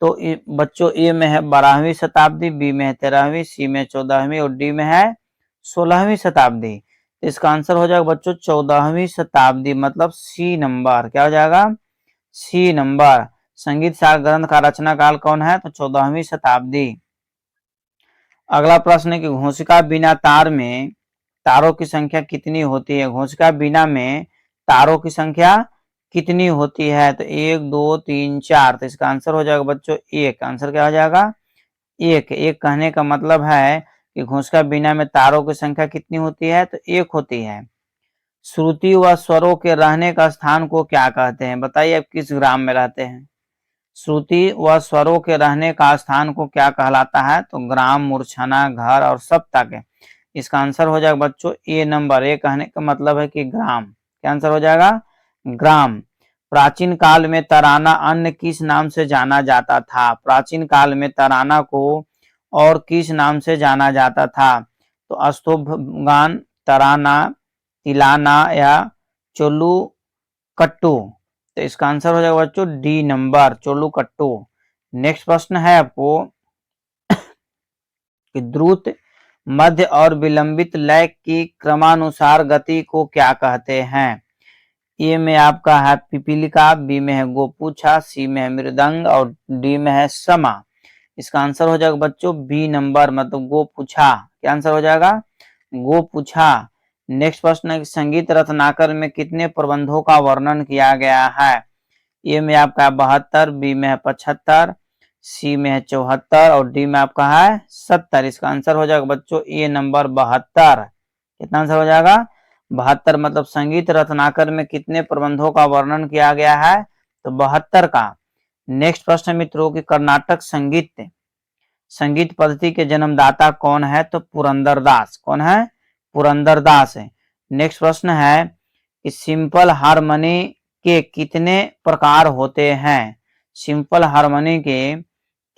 तो बच्चों ए में है 12वीं शताब्दी, बी में है 13वीं, सी में 14वीं और डी में है 16वीं शताब्दी। तो इसका आंसर हो जाएगा बच्चों 14वीं शताब्दी, मतलब सी नंबर। क्या हो जाएगा? C number. संगीत सार ग्रंथ का रचना काल कौन है? तो 14वीं शताब्दी। अगला प्रश्न है कि घोषिका बिना तार में तारों की संख्या कितनी होती है? घोषिका बिना में तारों की संख्या कितनी होती है? तो 1 2 3 4। तो इसका आंसर हो जाएगा बच्चों 1। आंसर क्या हो जाएगा? 1। 1 कहने का मतलब है कि घोषिका बिना में तारों की संख्या कितनी होती है? तो 1 होती है। श्रुति व स्वरों के रहने का स्थान को क्या कहते हैं? बताइए आप किस ग्राम में रहते हैं? श्रुति व स्वरों के रहने का स्थान को क्या कहलाता है? तो ग्राम, मूर्छना, घर और सप्तक। इसका आंसर हो जाएगा बच्चों ए नंबर। ए कहने का मतलब है कि ग्राम। क्या आंसर हो जाएगा? ग्राम। प्राचीन काल में तराना अन्य किस नाम से जाना जाता था? प्राचीन काल में तराना को और किस नाम से जाना जाता था? तो अस्तोभगान, तराना, तिलाना या चोलू कट्टू। तो इसका आंसर हो जाएगा बच्चों डी नंबर, चोलू कट्टू। नेक्स्ट प्रश्न है आपको कि द्रुत, मध्य और विलंबित लय की क्रमानुसार गति को क्या कहते हैं? ए में आपका है पिपीलिका, बी में है गोपूछा, सी में है मृदंग और डी में है समा। इसका आंसर हो जाएगा बच्चों बी नंबर, मतलब गोपूछा। क्या आंसर हो जाएगा? गोपूछा। नेक्स्ट प्रश्न है कि संगीत रत्नाकर में कितने प्रबंधों का वर्णन किया गया है? ए में आपका 72, बी में है 75, सी में है 74 और डी में आपका है 70। इसका आंसर हो जाएगा बच्चों ए नंबर 72। कितना आंसर हो जाएगा? 72। मतलब संगीत रत्नाकर में कितने प्रबंधों का वर्णन किया गया है? तो 72 का। नेक्स्ट प्रश्न मित्रों की कर्नाटक संगीत पद्धति के जन्मदाता कौन है? तो पुरंदरदास। कौन है? पुरंदरदास है। नेक्स्ट प्रश्न है कि सिंपल हारमोनी के कितने प्रकार होते हैं? सिंपल हारमोनी के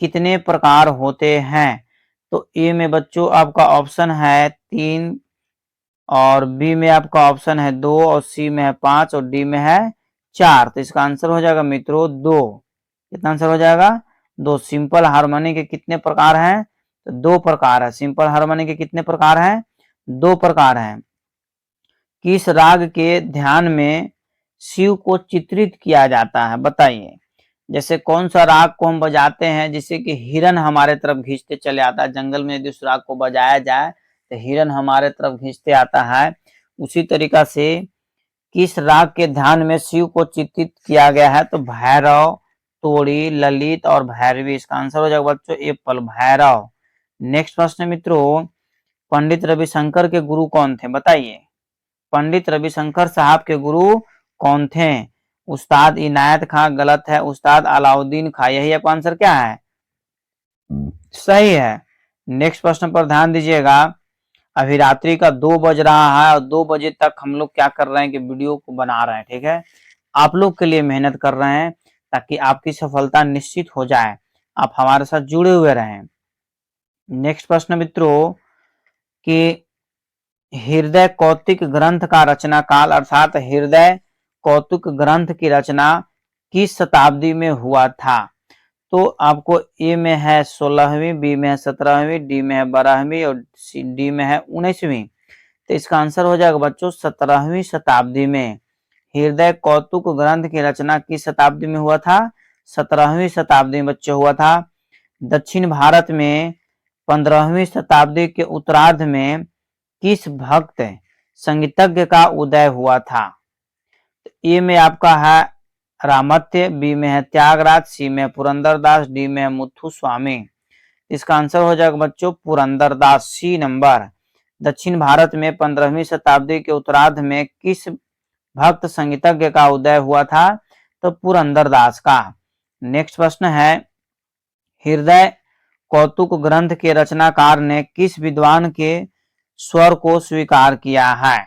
कितने प्रकार होते हैं? तो ए में बच्चों आपका ऑप्शन है 3 और बी में आपका ऑप्शन है 2 और सी में है 5 और डी में है 4। तो इसका आंसर हो जाएगा मित्रों 2। कितना आंसर हो जाएगा? 2। सिंपल हारमोनी के कितने प्रकार हैं? तो 2 प्रकार है। सिंपल हारमोनी के कितने प्रकार हैं? 2 प्रकार हैं। किस राग के ध्यान में शिव को चित्रित किया जाता है? बताइए। जैसे कौन सा राग को हम बजाते हैं जिससे कि हिरन हमारे तरफ खींचते चले आता है? जंगल में यदि उस राग को बजाया जाए तो हिरन हमारे तरफ खींचते आता है। उसी तरीका से किस राग के ध्यान में शिव को चित्रित किया गया है? तो भैरव, तोड़ी, ललित और भैरवी। इसका आंसर हो जाएगा बच्चों एप्पल, भैरव। नेक्स्ट प्रश्न मित्रों, पंडित रविशंकर के गुरु कौन थे? बताइए। पंडित रविशंकर साहब के गुरु कौन थे? उस्ताद इनायत खां गलत है, उस्ताद अलाउद्दीन खां। यही आपका आंसर क्या है? सही है। नेक्स्ट प्रश्न पर ध्यान दीजिएगा। अभी रात्रि का 2 बज रहा है और 2 बजे तक हम लोग क्या कर रहे हैं कि वीडियो को बना रहे हैं। ठीक है, आप लोग के लिए मेहनत कर रहे हैं ताकि आपकी सफलता निश्चित हो जाए। आप हमारे साथ जुड़े हुए रहें। नेक्स्ट प्रश्न मित्रों कि हृदय कौतिक ग्रंथ का रचना काल, अर्थात हृदय कौतुक ग्रंथ की रचना किस शताब्दी में हुआ था? तो आपको ए में है 16वीं, बी में है 17वीं, डी में है 12वीं और डी में है 19वीं। तो इसका आंसर हो जाएगा बच्चों 17वीं शताब्दी में। हृदय कौतुक ग्रंथ की रचना किस शताब्दी में हुआ था? 17वीं शताब्दी में बच्चों हुआ था। दक्षिण भारत में 15वीं शताब्दी के उत्तरार्ध में किस भक्त संगीतज्ञ का उदय हुआ था? ए में आपका है रामत्य, बी में है त्यागराज, सी में पुरंदरदास, डी में है मुथु स्वामी। इसका आंसर हो जाएगा बच्चों पुरंदरदास, सी नंबर। दक्षिण भारत में 15वीं शताब्दी के उत्तरार्ध में किस भक्त संगीतज्ञ का उदय हुआ था? तो पुरंदरदास का। नेक्स्ट प्रश्न है हृदय कौतुक ग्रंथ के रचनाकार ने किस विद्वान के स्वर को स्वीकार किया है?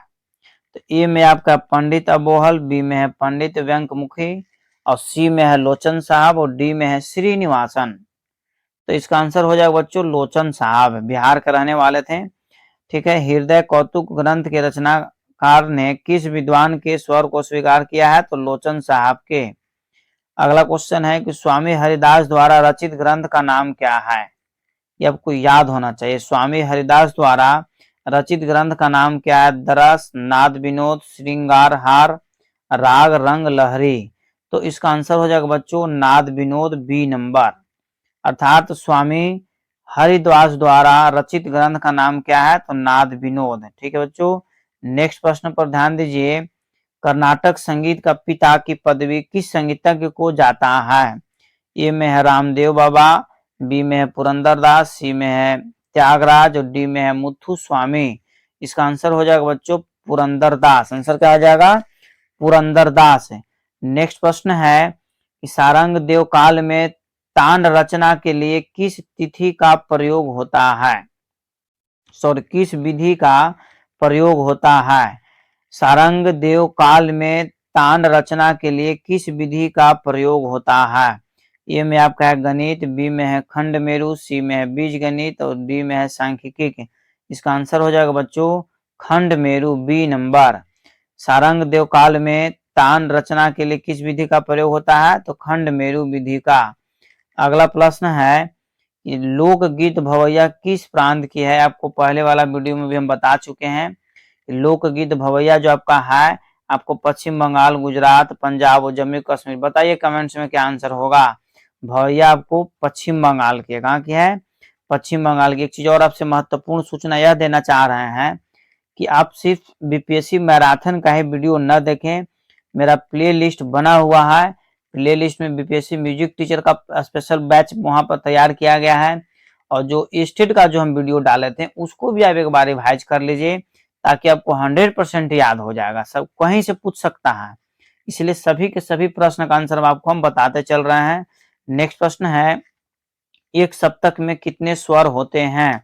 तो ए में आपका पंडित अबोहल, बी में है पंडित व्यंकमुखी और सी में है लोचन साहब और डी में है श्रीनिवासन। तो इसका आंसर हो जाएगा बच्चों लोचन साहब, बिहार के रहने वाले थे। ठीक है, हृदय कौतुक ग्रंथ के रचनाकार ने किस विद्वान के स्वर को स्वीकार किया है? तो लोचन साहब के। अगला क्वेश्चन है कि स्वामी हरिदास द्वारा रचित ग्रंथ का नाम क्या है? ये आपको याद होना चाहिए। स्वामी हरिदास द्वारा रचित ग्रंथ का नाम क्या है? दरस, नाद विनोद, श्रृंगार हार, राग रंग लहरी। तो इसका आंसर हो जाएगा बच्चों नाद विनोद, बी नंबर। अर्थात स्वामी हरिदास द्वारा रचित ग्रंथ का नाम क्या है? तो नाद विनोद। ठीक है बच्चों, नेक्स्ट प्रश्न पर ध्यान दीजिए। कर्नाटक संगीत का पिता की पदवी किस संगीतज्ञ को जाता है? ए में है रामदेव बाबा, बी में है पुरंदरदास, सी में है त्यागराज और डी में है मुथु स्वामी। इसका आंसर हो जाएगा बच्चों पुरंदरदास। आंसर क्या आ जाएगा? पुरंदरदास। नेक्स्ट प्रश्न है कि सारंग देव काल में तांड रचना के लिए किस तिथि का प्रयोग होता है? सॉरी, किस विधि का प्रयोग होता है? सारंग देव काल में तांड रचना के लिए किस विधि का प्रयोग होता है? ए में आपका है गणित, बी में है खंड मेरु, सी में है बीज गणित और डी में है सांख्यिकी। इसका आंसर हो जाएगा बच्चों खंड मेरु, बी नंबर। सारंग देव काल में तांड रचना के लिए किस विधि का प्रयोग होता है? तो खंड मेरु विधि का। अगला प्रश्न है कि लोकगीत भवैया किस प्रांत की है? आपको पहले वाला वीडियो में भी हम बता चुके हैं। लोकगीत भवैया जो आपका है आपको पश्चिम बंगाल, गुजरात, पंजाब और जम्मू कश्मीर। बताइए कमेंट्स में क्या आंसर होगा। भवैया आपको पश्चिम बंगाल की है। कहाँ की है? पश्चिम बंगाल की। एक चीज और आपसे महत्वपूर्ण सूचना यह देना चाह रहे हैं कि आप सिर्फ बीपीएससी मैराथन का ही वीडियो न देखें, मेरा प्ले लिस्ट बना हुआ है। प्ले लिस्ट में बीपीएससी म्यूजिक टीचर का स्पेशल बैच वहां पर तैयार किया गया है और जो स्टेट का जो हम वीडियो डाले थे उसको भी आप एक बार रिवाइज कर लीजिए ताकि आपको 100% याद हो जाएगा। सब कहीं से पूछ सकता है, इसलिए सभी के सभी प्रश्न का आंसर आपको हम बताते चल रहे हैं। नेक्स्ट प्रश्न है एक सप्तक में कितने स्वर होते हैं?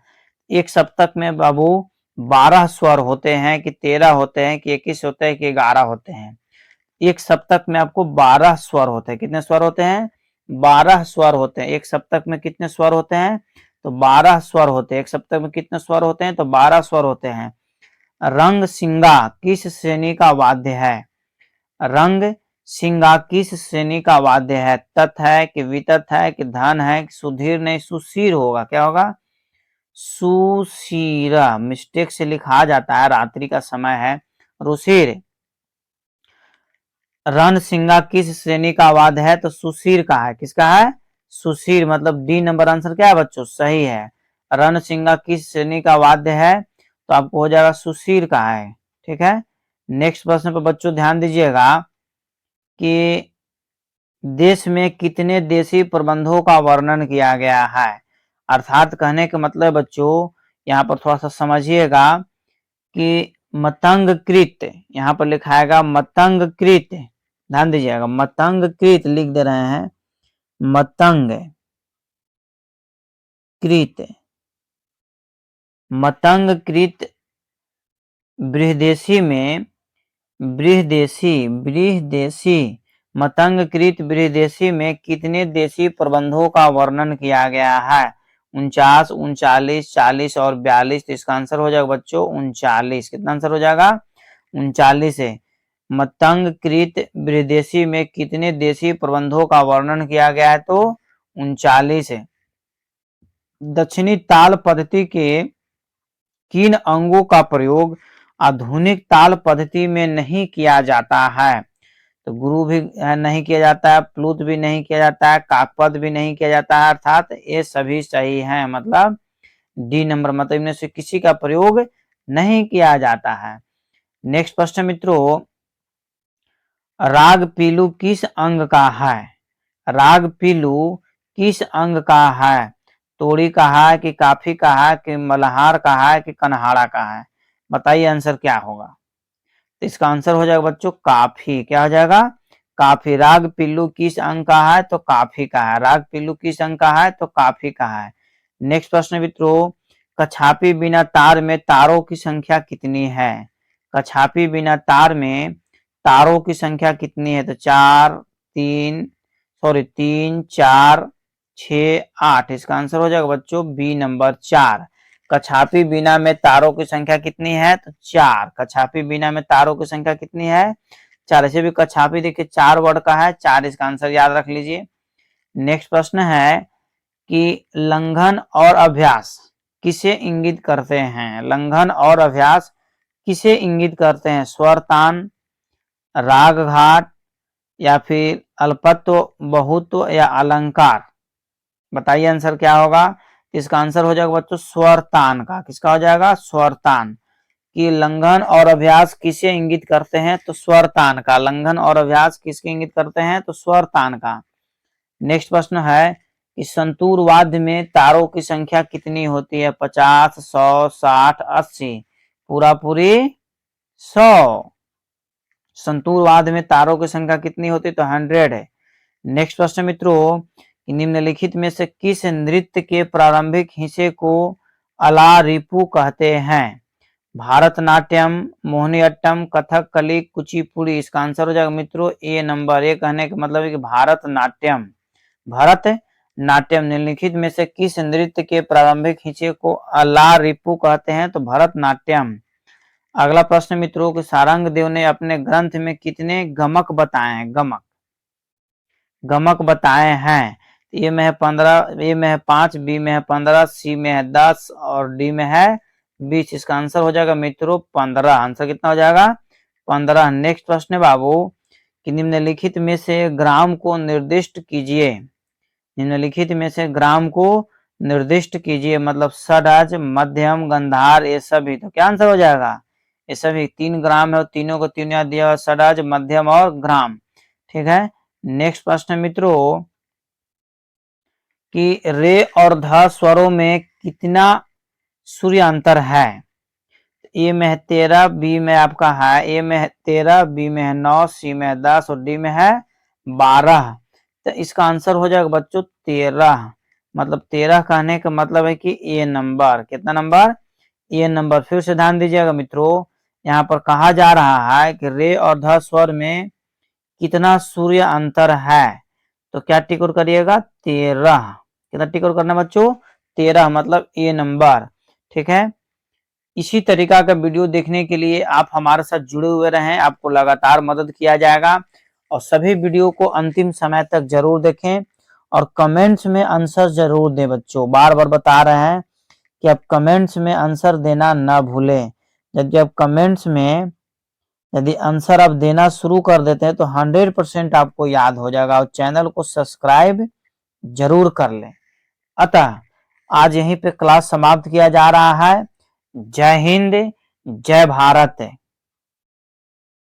एक सप्तक में बाबू 12 स्वर होते हैं कि 13 होते हैं कि 21 होते हैं कि 11 होते हैं? एक सप्तक में आपको 12 स्वर होते हैं। कितने स्वर होते हैं? 12 स्वर होते हैं। एक सप्तक में कितने स्वर होते हैं? तो 12 स्वर होते हैं। एक सप्तक में कितने स्वर होते हैं? तो 12 स्वर होते हैं। रंग सिंगा किस श्रेणी का वाद्य है? रंग सिंगा किस श्रेणी का वाद्य है? तत् है कि वितत है कि धन है कि सुधीर? नहीं, सुशीर होगा। क्या होगा? सुशीरा। मिस्टेक से लिखा जाता है, रात्रि का समय है, रुशिर। रण सिंगा किस श्रेणी का वाद्य है? तो सुशीर का है। किसका है? सुशीर, मतलब डी नंबर आंसर क्या है बच्चों? सही है। रण सिंगा किस श्रेणी का वाद्य है? तो आपको हो जाएगा सुशीर का है। ठीक है, नेक्स्ट प्रश्न पर बच्चों ध्यान दीजिएगा कि देश में कितने देशी प्रबंधों का वर्णन किया गया है? अर्थात कहने का मतलब बच्चों यहाँ पर थोड़ा सा समझिएगा कि मतंगकृत, यहाँ पर लिखाएगा मतंगकृत। ध्यान दीजिएगा, मतंगकृत लिख दे रहे हैं, मतंगकृत। मतंगकृत बृहदेशी में बृहदेशी मतंगकृत बृहदेशी में कितने देशी प्रबंधों का वर्णन किया गया है? 49, 39, 40 और 42। तो इसका आंसर हो जाएगा बच्चों 39। कितना आंसर हो जाएगा? 39 है। मतंगकृत बृहदेशी में कितने देशी प्रबंधों का वर्णन किया गया है? तो 39 है। दक्षिणी ताल पद्धति के किन अंगों का प्रयोग आधुनिक ताल पद्धति में नहीं किया जाता है? तो गुरु भी नहीं किया जाता है, प्लुत भी नहीं किया जाता है, काकपद भी नहीं किया जाता है। अर्थात ये सभी सही हैं, मतलब डी नंबर, मतलब इनमें से किसी का प्रयोग नहीं किया जाता है। नेक्स्ट प्रश्न मित्रों, राग पीलू किस अंग का है? राग पीलू किस अंग का है? तोड़ी का है कि काफी का है कि मल्हार का है कि कन्हाड़ा का है? बताइए आंसर क्या होगा। तो इसका आंसर हो जाएगा बच्चों काफी। क्या हो जाएगा? काफी। राग पिल्लू किस अंग का है? तो काफी का है। राग पिल्लू किस अंग का है? तो काफी का है। नेक्स्ट प्रश्न मित्रों, कछापी बिना तार में तारों की संख्या कितनी है? कछापी बिना तार में तारों की संख्या कितनी है? तो 4, 3 4 6 8। इसका आंसर हो जाएगा बच्चों बी नंबर 4। कछापी बीना में तारों की संख्या कितनी है? तो 4। कछापी बीना में तारों की संख्या कितनी है? 4। ऐसे भी कछापी देखिए 4 वर्ड का है, 4 इसका आंसर याद रख लीजिए। नेक्स्ट प्रश्न है कि लंघन और अभ्यास किसे इंगित करते हैं? लंघन और अभ्यास किसे इंगित करते हैं? स्वरतान, राग घाट, या फिर अल्पत्व, बहुत्व, या अलंकार? बताइए आंसर क्या होगा। इसका आंसर हो जाएगा बच्चों स्वरतान का। किसका हो जाएगा? स्वरतान। कि लंघन और अभ्यास किसे इंगित करते हैं? तो स्वरतान का। लंघन और अभ्यास किसके इंगित करते हैं? तो स्वरतान का। नेक्स्ट प्रश्न है कि संतूर वाद्य में तारों की संख्या कितनी होती है? 50, 100, 60, 80? पूरा पूरी 100। संतूर वाद्य में तारों की संख्या कितनी होती है? तो 100 है। नेक्स्ट प्रश्न मित्रों, निम्नलिखित में से किस नृत्य के प्रारंभिक हिस्से को अलारिपू कहते हैं? भारतनाट्यम, मोहिनीअट्टम, कथकली, कुचिपुड़ी? इसका आंसर हो जाएगा मित्रों ए नंबर। ए कहने का मतलब है कि भारतनाट्यम। भरतनाट्यम। निम्नलिखित में से किस नृत्य के प्रारंभिक हिस्से को अलारिपू कहते हैं? तो भरतनाट्यम। अगला प्रश्न मित्रों कि सारंगदेव ने अपने ग्रंथ में कितने गमक बताए हैं? गमक बताए हैं। ए में है 15, ए में है 5, बी में है 15, सी में है 10 और डी में है 20। इसका आंसर हो जाएगा मित्रों 15। आंसर कितना हो जाएगा? 15। नेक्स्ट प्रश्न है बाबू कि निम्नलिखित में से ग्राम को निर्दिष्ट कीजिए। निम्नलिखित में से ग्राम को निर्दिष्ट कीजिए। मतलब षडज, मध्यम, गंधार, ये सभी। तो क्या आंसर हो जाएगा? ये सभी 3 ग्राम है और तीनों को तीन याद दिया हुआ, षडज, मध्यम और ग्राम। ठीक है। नेक्स्ट प्रश्न मित्रों कि रे और ध स्वरों में कितना सूर्य अंतर है? ए में है 13, बी में आपका है, ए में है 13, बी में है 9, सी में है 10 और डी में है 12। तो इसका आंसर हो जाएगा बच्चों 13। मतलब 13 कहने का मतलब है कि ए नंबर। कितना नंबर? ए नंबर। फिर से ध्यान दीजिएगा मित्रों, यहाँ पर कहा जा रहा है कि रे और ध स्वर में कितना सूर्य अंतर है। तो क्या टिक आउट करिएगा? 13। कितना टिक आउट करना बच्चों? 13। मतलब ए नंबर। ठीक है। इसी तरीका का वीडियो देखने के लिए आप हमारे साथ जुड़े हुए रहें, आपको लगातार मदद किया जाएगा। और सभी वीडियो को अंतिम समय तक जरूर देखें और कमेंट्स में आंसर जरूर दें बच्चों। बार बार बता रहे हैं कि आप कमेंट्स में आंसर देना ना भूलें। यदि आप कमेंट्स में यदि आंसर आप देना शुरू कर देते हैं तो 100% आपको याद हो जाएगा। और चैनल को सब्सक्राइब जरूर कर लें। अतः आज यहीं पे क्लास समाप्त किया जा रहा है। जय हिंद, जय भारत।